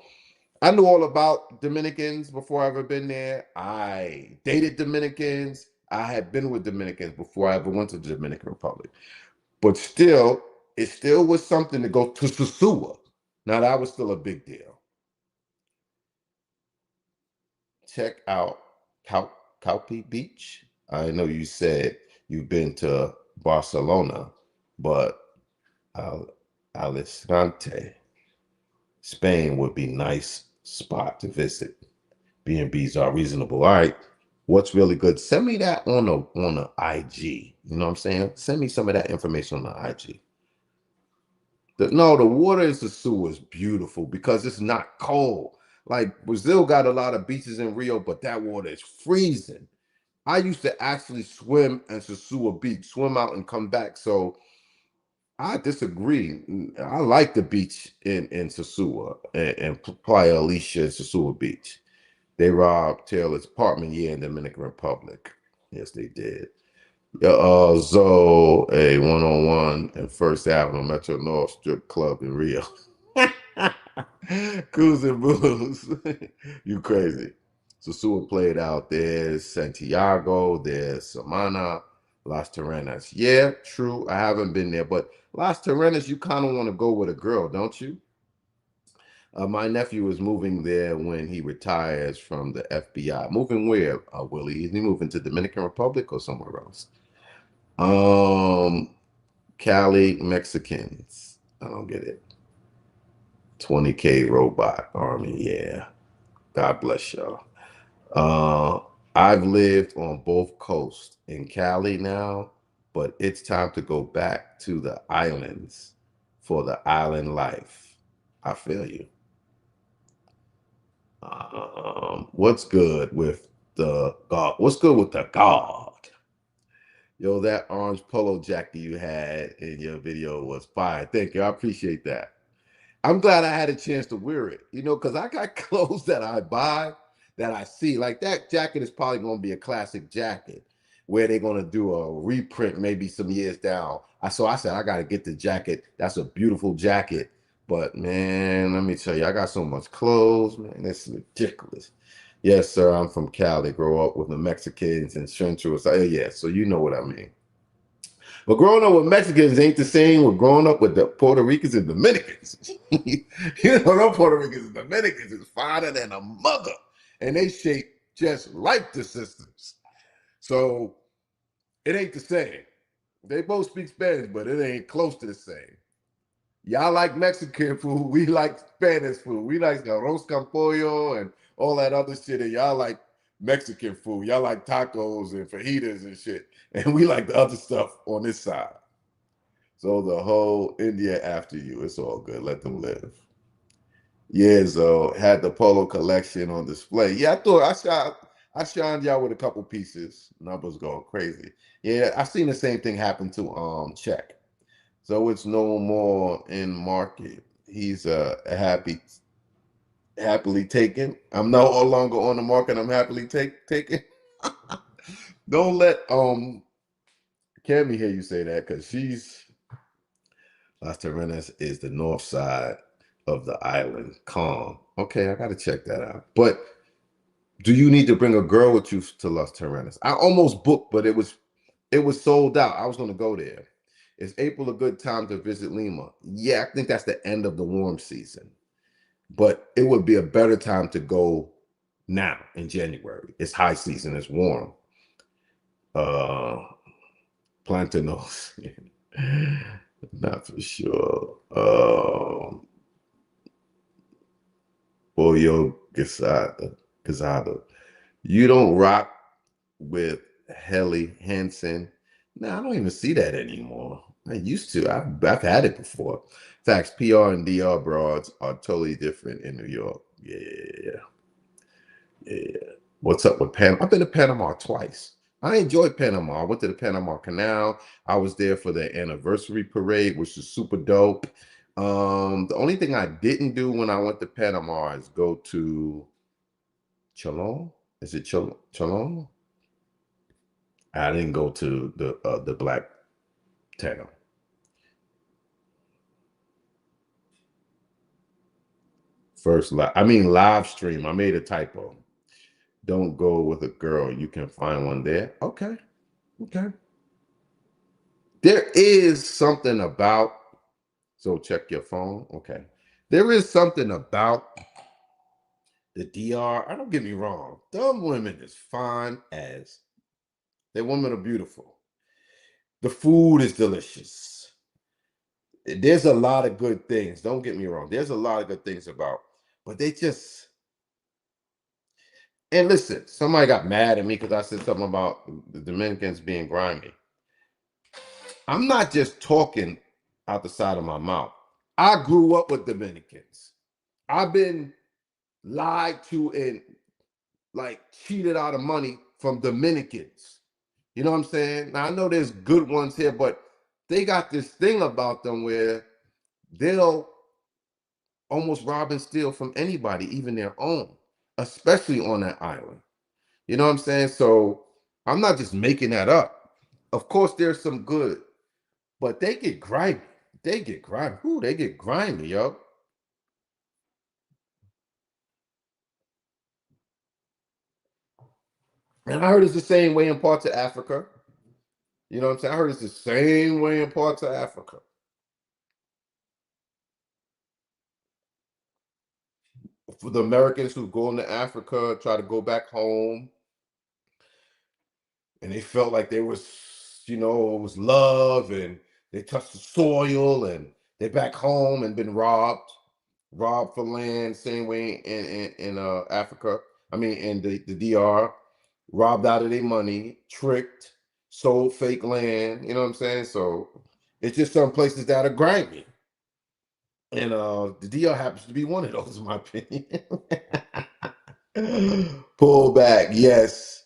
I knew all about Dominicans before I ever been there. I dated Dominicans. I had been with Dominicans before I ever went to the Dominican Republic. But still, it still was something to go to Sosua. Now that was still a big deal. Check out Calpe Beach. I know you said you've been to Barcelona, but Alicante, Spain would be nice spot to visit. B&Bs are reasonable. All right. What's really good? Send me that on the IG. You know what I'm saying? Send me some of that information on the IG. No, the water in Sosua is beautiful because it's not cold. Like Brazil got a lot of beaches in Rio, but that water is freezing. I used to actually swim in Sosua Beach, swim out and come back. So I disagree. I like the beach in Sosua and Playa Alicia and Sosua Beach. They robbed Taylor's apartment, yeah, in Dominican Republic. Yes, they did. Zoe, a 101 and First Avenue Metro North Strip Club in Rio. Cruise and booze. You crazy. So Seward played out. There's Santiago, there's Samana, Las Terrenas. Yeah, true. I haven't been there, but Las Terrenas, you kind of want to go with a girl, don't you? My nephew is moving there when he retires from the FBI. Moving where, Willie? Is he moving to Dominican Republic or somewhere else? Um, Cali Mexicans. I don't get it. 20K robot army. Yeah. God bless y'all. Uh, I've lived on both coasts in Cali now, but it's time to go back to the islands for the island life. I feel you. What's good with the God? What's good with the God? Yo, that orange polo jacket you had in your video was fire. Thank you. I appreciate that. I'm glad I had a chance to wear it, because I got clothes that I buy that I see. Like that jacket is probably going to be a classic jacket where they're going to do a reprint maybe some years down. I said, I got to get the jacket. That's a beautiful jacket. But man, let me tell you, I got so much clothes, man. It's ridiculous. Yes, sir. I'm from Cali. Grow up with the Mexicans and Central. So, yeah, so you know what I mean. But growing up with Mexicans ain't the same with growing up with the Puerto Ricans and Dominicans. Them Puerto Ricans and Dominicans is finer than a mother. And they shape just like the sisters. So it ain't the same. They both speak Spanish, but it ain't close to the same. Y'all like Mexican food. We like Spanish food. We like arroz con pollo and all that other shit. And y'all like Mexican food. Y'all like tacos and fajitas and shit. And we like the other stuff on this side. So the whole India after you. It's all good. Let them live. Yeah, so had the polo collection on display. Yeah, I thought I shined y'all with a couple pieces. Numbers going crazy. Yeah, I seen the same thing happen to Check. So it's no more in market. He's happily taken. I'm no longer on the market. I'm happily taken. Don't let Cammy hear you say that because she's Las Terrenas is the north side of the island. Calm. Okay, I gotta check that out. But do you need to bring a girl with you to Las Terrenas? I almost booked, but it was sold out. I was gonna go there. Is April a good time to visit Lima? Yeah, I think that's the end of the warm season. But it would be a better time to go now in January. It's high season, it's warm. Plantanos. Not for sure. Pollo Quesada. You don't rock with Helly Hansen. No, I don't even see that anymore. I used to. I've had it before. Facts, PR and DR broads are totally different in New York. Yeah, yeah. What's up with Panama? I've been to Panama twice. I enjoyed Panama. I went to the Panama Canal. I was there for the anniversary parade, which is super dope. The only thing I didn't do when I went to Panama is go to Cholon. Is it Cholon? I didn't go to the Black Town. Live stream. I made a typo. Don't go with a girl. You can find one there. Okay. Okay. There is something about, so check your phone. Okay. There is something about the DR. I don't get me wrong. Dumb women is fine as their women are beautiful. The food is delicious. There's a lot of good things. Don't get me wrong. There's a lot of good things about, but they just, and listen, somebody got mad at me because I said something about the Dominicans being grimy. I'm not just talking out the side of my mouth. I grew up with Dominicans. I've been lied to and like cheated out of money from Dominicans. You know what I'm saying? Now I know there's good ones here, but they got this thing about them where they'll almost rob and steal from anybody, even their own, especially on that island. You know what I'm saying? So I'm not just making that up. Of course, there's some good, but they get grimy. They get grimy. Ooh, they get grimy, yo. And I heard it's the same way in parts of Africa. You know what I'm saying? I heard it's the same way in parts of Africa. For the Americans who go into Africa, try to go back home, and they felt like there was, it was love, and they touched the soil, and they back home and been robbed for land. Same way in Africa. I mean, in the DR, robbed out of their money, tricked, sold fake land. You know what I'm saying? So it's just some places that are grimy. And the DR happens to be one of those, in my opinion. Pull back, yes,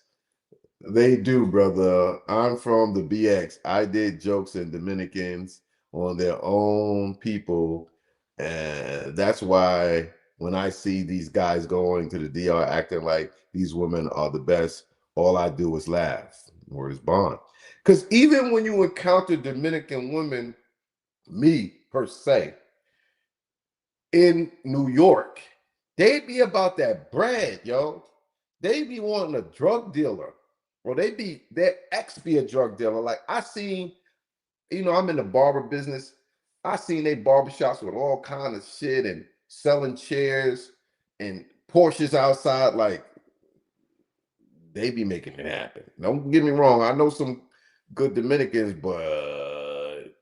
they do, brother. I'm from the BX. I did jokes in Dominicans on their own people, and that's why when I see these guys going to the DR acting like these women are the best, all I do is laugh. Word is bond. Because even when you encounter Dominican women, me per se, in New York, they be about that bread, yo. They be wanting a drug dealer, or their ex be a drug dealer. Like I seen, I'm in the barber business. I seen they barbershops with all kind of shit and selling chairs and Porsches outside. Like they be making it happen. Don't get me wrong. I know some good Dominicans, but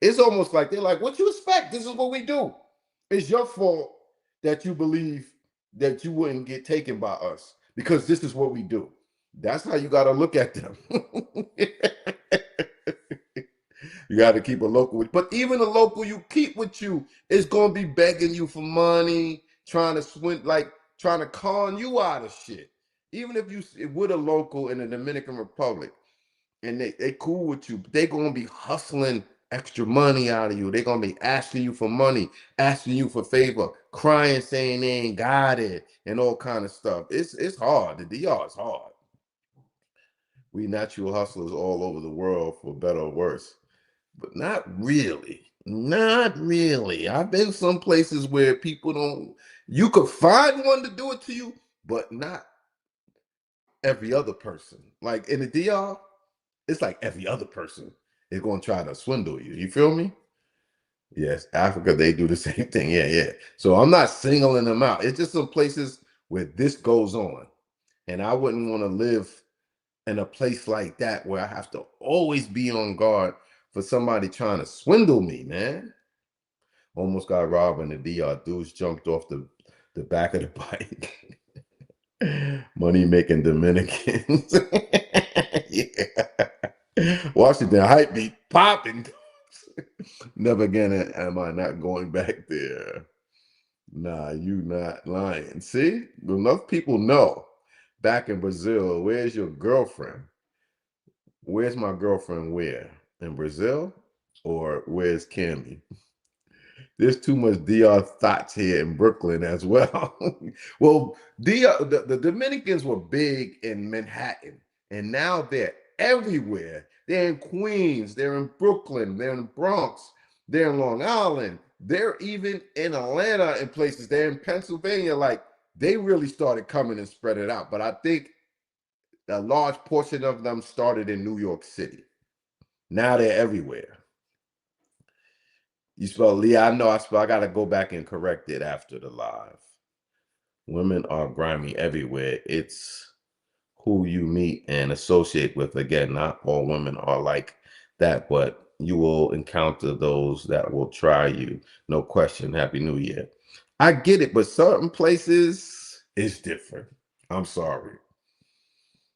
it's almost like they're like, what you expect? This is what we do. It's your fault that you believe that you wouldn't get taken by us because this is what we do. That's how you got to look at them. You got to keep a local but even the local you keep with you is going to be begging you for money, trying to trying to con you out of shit. Even if you with a local in the Dominican Republic and they cool with you, they gonna be hustling extra money out of you. They gonna be asking you for money, asking you for favor, crying, saying they ain't got it, and all kind of stuff. It's hard. The DR is hard. We natural hustlers all over the world, for better or worse, but not really. Not really. I've been some places where people don't. You could find one to do it to you, but not every other person. Like in the DR, it's like every other person is going to try to swindle you. You feel me? Yes, Africa, they do the same thing. Yeah, yeah. So I'm not singling them out. It's just some places where this goes on. And I wouldn't want to live in a place like that where I have to always be on guard for somebody trying to swindle me, man. Almost got robbed in the DR. Dudes jumped off the back of the bike. Money making Dominicans. Yeah. Washington hype beat popping. Never again am I not going back there. Nah, you not lying. See, enough people know. Back in Brazil, where's your girlfriend? Where's my girlfriend? Where? In Brazil? Or where's Cammy? There's too much DR thoughts here in Brooklyn as well. Well, the Dominicans were big in Manhattan, and now they're everywhere. They're in Queens, they're in Brooklyn, they're in Bronx, they're in Long Island, they're even in Atlanta and places. They're in Pennsylvania. Like they really started coming and spread it out. But I think a large portion of them started in New York City. Now they're everywhere. You spell Lee. I know I spell. I got to go back and correct it after the live. Women are grimy everywhere. It's who you meet and associate with. Again, not all women are like that, but you will encounter those that will try you. No question. Happy New Year. I get it, but certain places it's different. I'm sorry.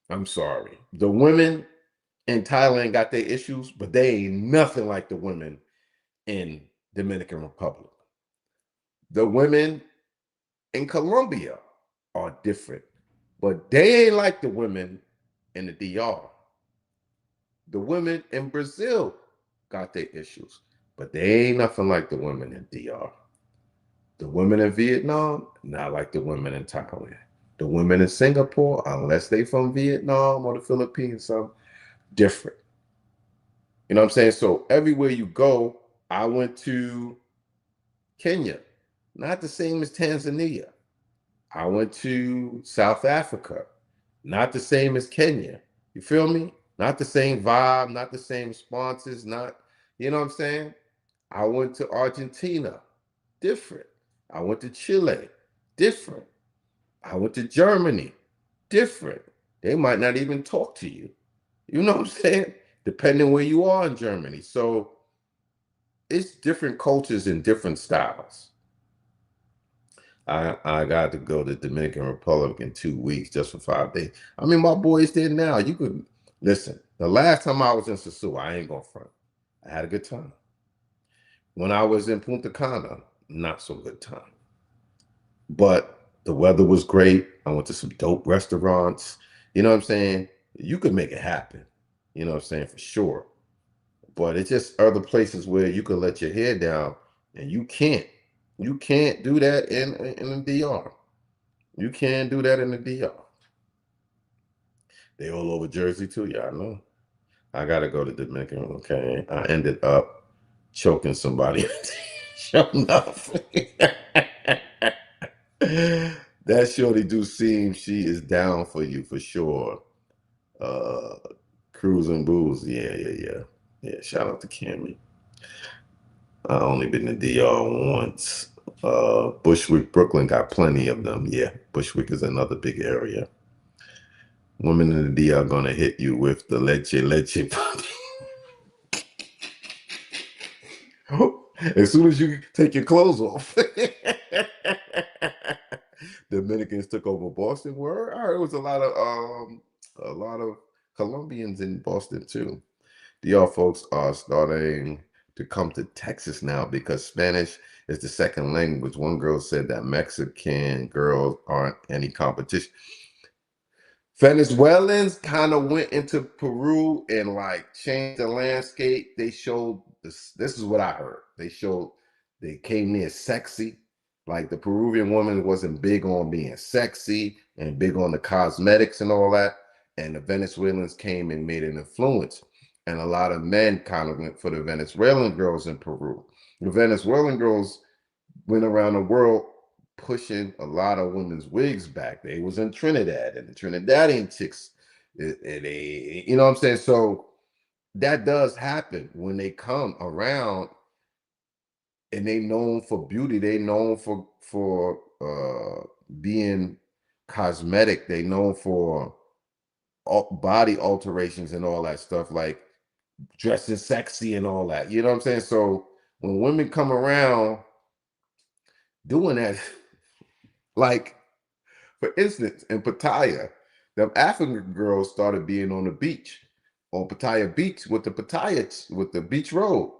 I'm sorry. The women in Thailand got their issues, but they ain't nothing like the women in Dominican Republic. The women in Colombia are different, but they ain't like the women in the DR. The women in Brazil got their issues, but they ain't nothing like the women in DR. The women in Vietnam, not like the women in Thailand. The women in Singapore, unless they from Vietnam or the Philippines, some different. You know what I'm saying? So everywhere you go, I went to Kenya, not the same as Tanzania. I went to South Africa, not the same as Kenya. You feel me? Not the same vibe, not the same sponsors, not, you know what I'm saying? I went to Argentina, different. I went to Chile, different. I went to Germany, different. They might not even talk to you. You know what I'm saying? Depending where you are in Germany. So it's different cultures and different styles. I got to go to Dominican Republic in 2 weeks just for 5 days. I mean, my boys there now. You could listen. The last time I was in Sosúa, I ain't gonna front. I had a good time. When I was in Punta Cana, not so good time. But the weather was great. I went to some dope restaurants. You know what I'm saying? You could make it happen. You know what I'm saying? For sure. But it's just other places where you could let your hair down and you can't. You can't do that in the DR. You can't do that in the DR. They all over Jersey too. Yeah, I know. I gotta go to Dominican. Okay. I ended up choking somebody. Sure enough. That shorty do seem she is down for you for sure. Uh Cruising Booze. Yeah, yeah, yeah. Yeah, shout out to Cammy. I only been to DR once. Bushwick, Brooklyn got plenty of them. Yeah, Bushwick is another big area. Women in the D are gonna hit you with the leche. As soon as you take your clothes off. Dominicans took over Boston. Where it was a lot of Colombians in Boston too. The folks are starting to come to Texas now because Spanish is the second language. One girl said that Mexican girls aren't any competition. Venezuelans kind of went into Peru and like changed the landscape. They showed this. This is what I heard. They came near sexy. Like the Peruvian woman wasn't big on being sexy and big on the cosmetics and all that. And the Venezuelans came and made an influence. And a lot of men kind of went for the Venezuelan girls in Peru. The Venezuelan girls went around the world pushing a lot of women's wigs back. They was in Trinidad, and the Trinidadian chicks, you know what I'm saying? So that does happen when they come around, and they known for beauty. They known for being cosmetic. They known for body alterations and all that stuff, like dressing sexy and all that. You know what I'm saying? So when women come around doing that, like for instance, in Pattaya, the African girls started being on the beach, on Pattaya Beach with the Pattaya with the beach road.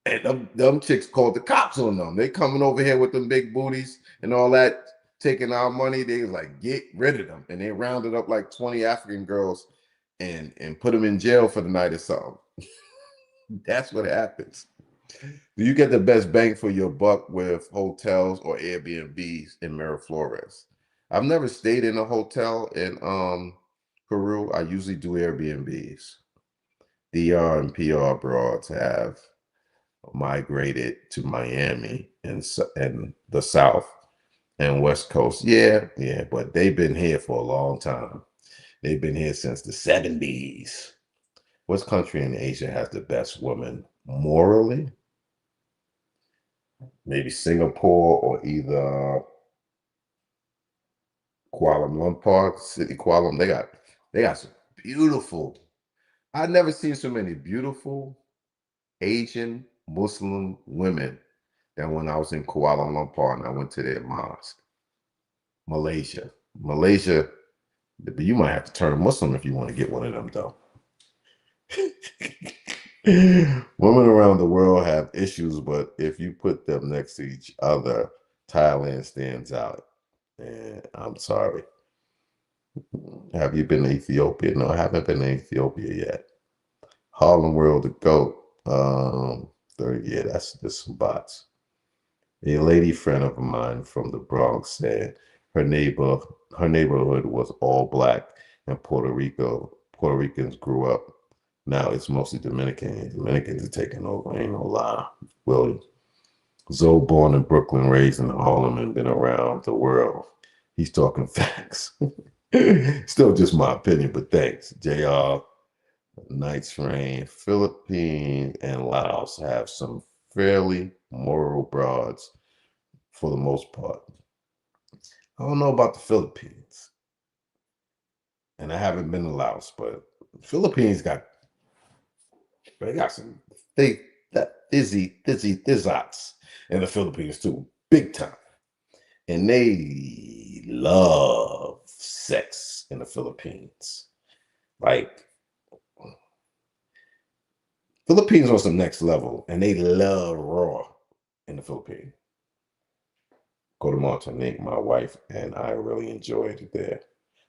And them chicks called the cops on them. They coming over here with them big booties and all that, taking our money. They was like, get rid of them. And they rounded up like 20 African girls and put them in jail for the night or something. That's what happens. Do you get the best bang for your buck with hotels or Airbnbs in Miraflores? I've never stayed in a hotel in Peru. I usually do Airbnbs. DR and PR broads have migrated to Miami and the South and West Coast. Yeah, yeah, but they've been here for a long time. They've been here since the 70s. What country in Asia has the best women morally? Maybe Singapore or either Kuala Lumpur, City Kuala Lumpur. They got some beautiful. I've never seen so many beautiful Asian Muslim women than when I was in Kuala Lumpur and I went to their mosque. Malaysia. Malaysia, you might have to turn Muslim if you want to get one of them though. Women around the world have issues, but if you put them next to each other, Thailand stands out. And I'm sorry. Have you been to Ethiopia? No, I haven't been to Ethiopia yet. Harlem World to go. 30, yeah, that's just some bots. A lady friend of mine from the Bronx said her neighbor, her neighborhood was all black, and Puerto Ricans grew up. Now it's mostly Dominican. Dominicans are taking over. Ain't no lie. Willie Zoe, born in Brooklyn, raised in Harlem, and been around the world. He's talking facts. Still just my opinion, but thanks. JR, Nights Rain, Philippines, and Laos have some fairly moral broads for the most part. I don't know about the Philippines, and I haven't been to Laos, but Philippines got some they that thizzots in the Philippines too, big time. And they love sex in the Philippines. Like Philippines on some next level, and they love raw in the Philippines. Go to Martinique, my wife and I really enjoyed it there.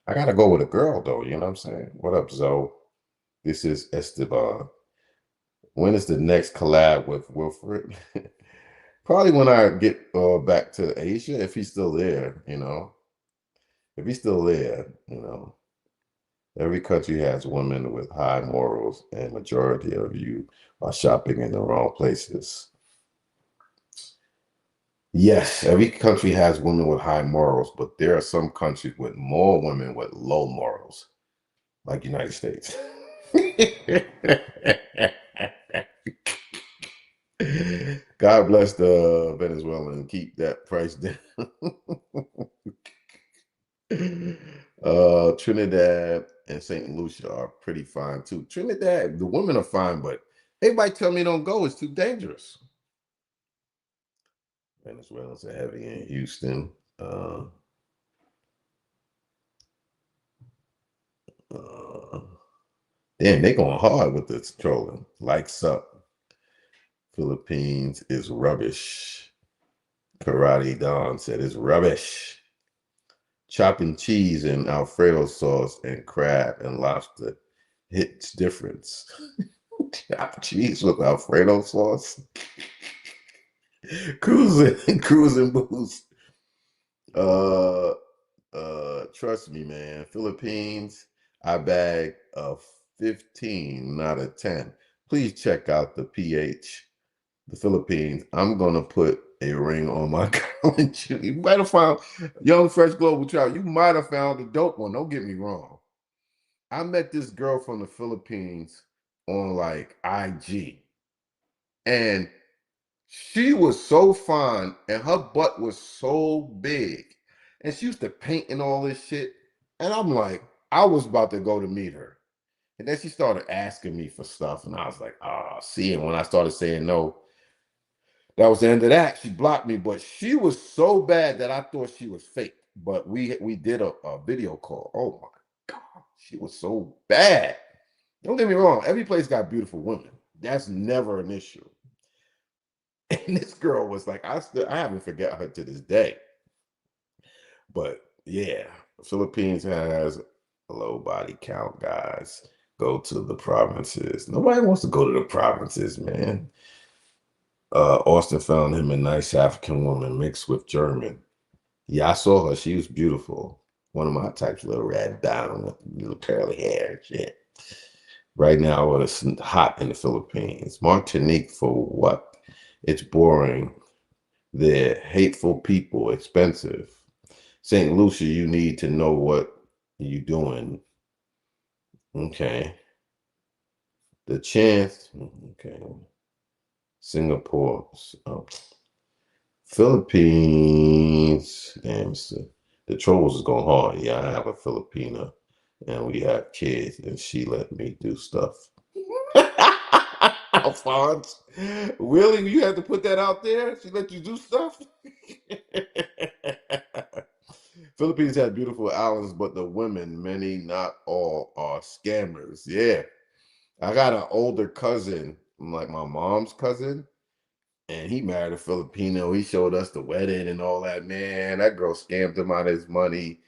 I gotta go with a girl though, you know what I'm saying? What up, Zoe? This is Esteban. When is the next collab with Wilfred? Probably when I get back to Asia, if he's still there, you know. If he's still there, you know. Every country has women with high morals, and majority of you are shopping in the wrong places. Yes, every country has women with high morals, but there are some countries with more women with low morals, like United States. God bless the Venezuelan and keep that price down. Trinidad and St. Lucia are pretty fine too. Trinidad, the women are fine, but everybody tell me don't go. It's too dangerous. Venezuelans are heavy in Houston. Uh, Damn, they going hard with this trolling. Likes up. Philippines is rubbish. Karate Don said it's rubbish. Chopping cheese and Alfredo sauce and crab and lobster hits difference. Chopped cheese with Alfredo sauce. Cruising booze. Uh, Trust me, man. Philippines, I bag a 15, not a 10. Please check out the PH, the Philippines. I'm gonna put a ring on my college. You might have found Young Fresh Global Travel. You might have found a dope one. Don't get me wrong. I met this girl from the Philippines on like IG, and she was so fine, and her butt was so big, and she used to paint and all this shit. And I'm like, I was about to go to meet her, and then she started asking me for stuff, and I was like, see. And when I started saying no, that was the end of that. She blocked me, but she was so bad that I thought she was fake. But we did a video call. Oh my god, she was so bad. Don't get me wrong. Every place got beautiful women. That's never an issue. And this girl was like, I haven't forgot her to this day. But yeah, Philippines has a low body count, guys. Go to the provinces. Nobody wants to go to the provinces, man. Austin found him a nice African woman mixed with German. Yeah, I saw her. She was beautiful. One of my types, little red down with little curly hair and shit. Right now, it's hot in the Philippines. Martinique for what? It's boring. They're hateful people, expensive. St. Lucia, you need to know what you're doing. Okay. The chance. Okay. Singapore. Oh. Philippines. Damn, the trolls is going hard. Yeah, I have a Filipina and we have kids, and she let me do stuff. Alphonse, really? You had to put that out there? She let you do stuff? Philippines had beautiful islands, but the women, many, not all, are scammers. Yeah. I got an older cousin, like my mom's cousin, and he married a Filipino. He showed us the wedding and all that. Man, that girl scammed him out of his money,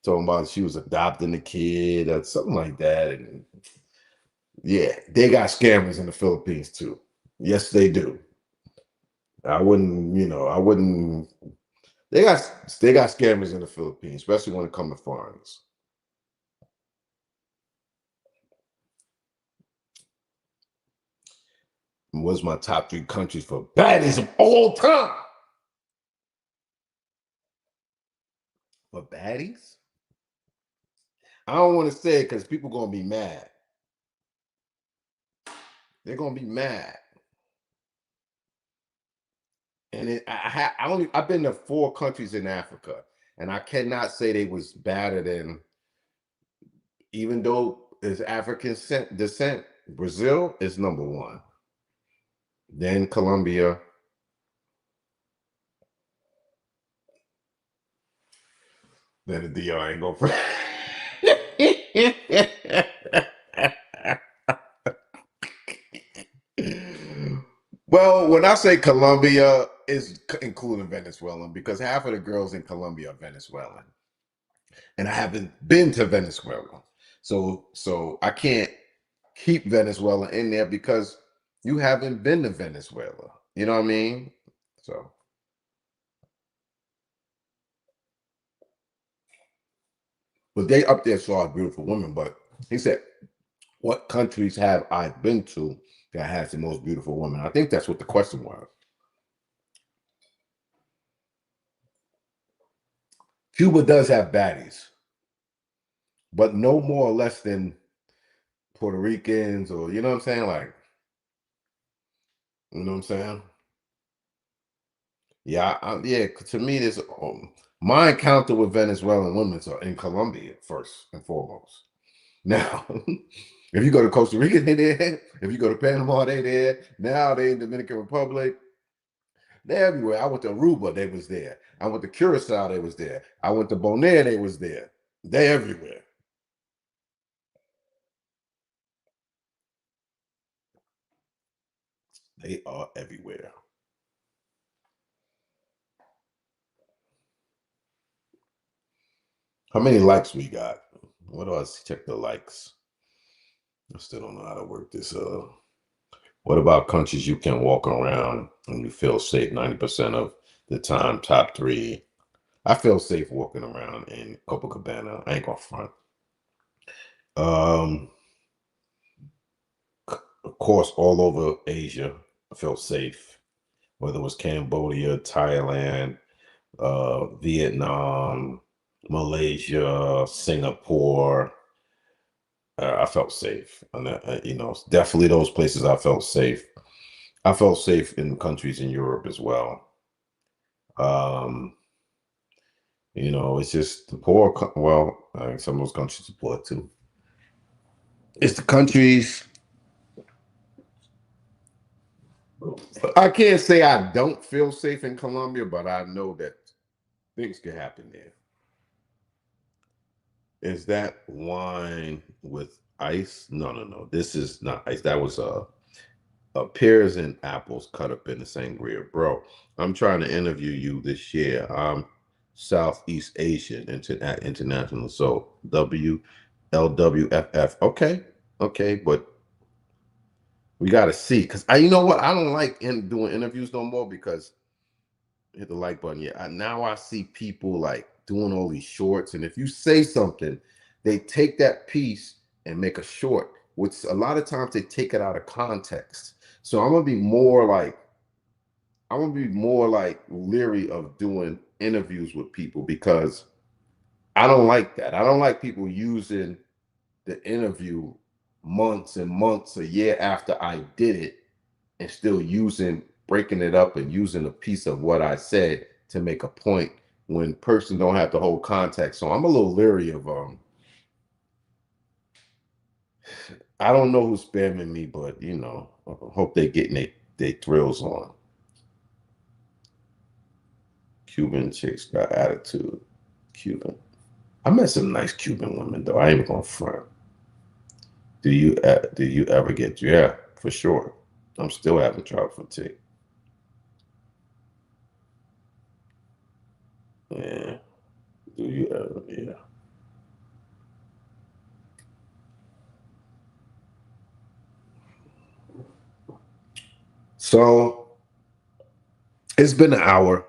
talking about she was adopting the kid or something like that. And yeah, they got scammers in the Philippines too. Yes, they do. I wouldn't. They got scammers in the Philippines, especially when it comes to foreigners. Was my top 3 countries for baddies of all time. For baddies? I don't want to say it because people gonna be mad. They're gonna be mad. And I've been to 4 countries in Africa, and I cannot say they was better than, even though it's African descent. Brazil is number 1. Then Colombia. Then the DR ain't gonna. Well, when I say Colombia, is including Venezuelan, because half of the girls in Colombia are Venezuelan, and I haven't been to Venezuela, so I can't keep Venezuela in there because you haven't been to Venezuela. You know what I mean? So, but they up there saw a beautiful woman. But he said, "What countries have I been to that has the most beautiful woman?" I think that's what the question was. Cuba does have baddies, but no more or less than Puerto Ricans, or you know what I'm saying? Like, you know what I'm saying? Yeah, yeah. To me, this my encounter with Venezuelan women are in Colombia first and foremost. Now, if you go to Costa Rica, they there. If you go to Panama, they there. Now they in Dominican Republic. They're everywhere. I went to Aruba, they was there. I went to Curacao, they was there. I went to Bonaire, they was there. They everywhere. They are everywhere. How many likes we got? What do I check the likes? I still don't know how to work this. What about countries you can walk around and you feel safe 90% of the time? Top three. I feel safe walking around in Copacabana. I ain't gonna front. Um, of course, all over Asia, I felt safe. Whether it was Cambodia, Thailand, Vietnam, Malaysia, Singapore, I felt safe. And definitely those places I felt safe. I felt safe in countries in Europe as well. Um, it's just the poor. Well, I think some of those countries are poor too. It's the countries. I can't say I don't feel safe in Colombia, but I know that things can happen there. Is that wine with ice? No, no, no. This is not ice. That was pears and apples cut up in the sangria, bro. I'm trying to interview you this year. I'm Southeast Asian international, so WLWFF. Okay, okay, but we got to see because you know what? I don't like doing interviews no more because hit the like button. Yeah, now I see people like doing all these shorts, and if you say something, they take that piece and make a short, which a lot of times they take it out of context. So I'm gonna be more like leery of doing interviews with people because I don't like that. I don't like people using the interview months and months, a year after I did it, and still breaking it up and using a piece of what I said to make a point when person don't have the whole context. So I'm a little leery of I don't know who's spamming me, but I hope they getting they thrills on. Cuban chicks got attitude. Cuban. I met some nice Cuban women though. I ain't even gonna front. Do you ever get, yeah, for sure. I'm still having trouble fatigue. Yeah. Do you ever, yeah. So it's been an hour.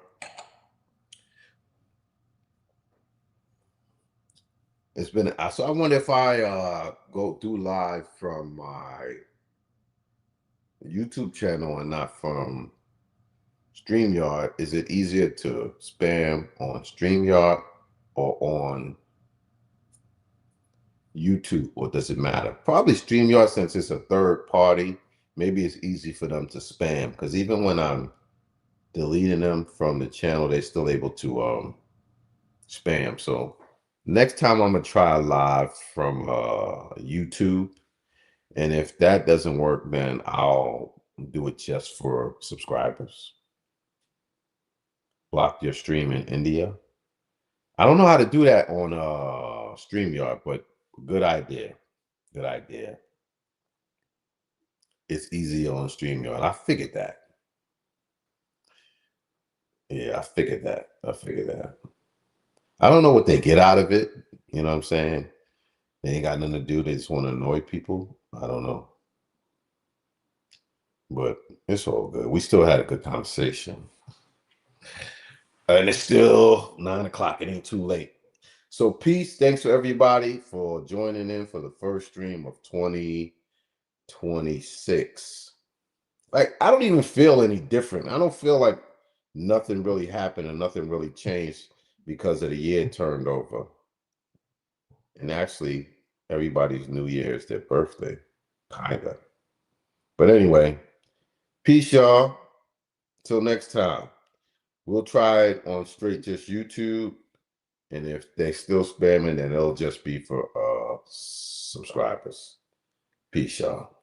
It's been so I wonder if I go do live from my YouTube channel and not from StreamYard. Is it easier to spam on StreamYard or on YouTube, or does it matter? Probably StreamYard, since it's a third party. Maybe it's easy for them to spam because even when I'm deleting them from the channel, they're still able to spam. So next time I'm gonna try live from YouTube, and if that doesn't work, then I'll do it just for subscribers. Block your stream in India. I don't know how to do that on StreamYard, but good idea. Good idea. It's easy on StreamYard. I figured that. Yeah, I figured that. I figured that. I don't know what they get out of it. You know what I'm saying? They ain't got nothing to do. They just want to annoy people. I don't know. But it's all good. We still had a good conversation. And it's still 9 o'clock. It ain't too late. So peace. Thanks for everybody for joining in for the first stream of 2026. Like, I don't even feel any different. I don't feel like nothing really happened and nothing really changed because of the year turned over. And actually, everybody's New Year is their birthday. Kinda. But anyway, peace, y'all. Till next time. We'll try it on straight just YouTube. And if they still spamming, then it'll just be for subscribers. Peace, y'all.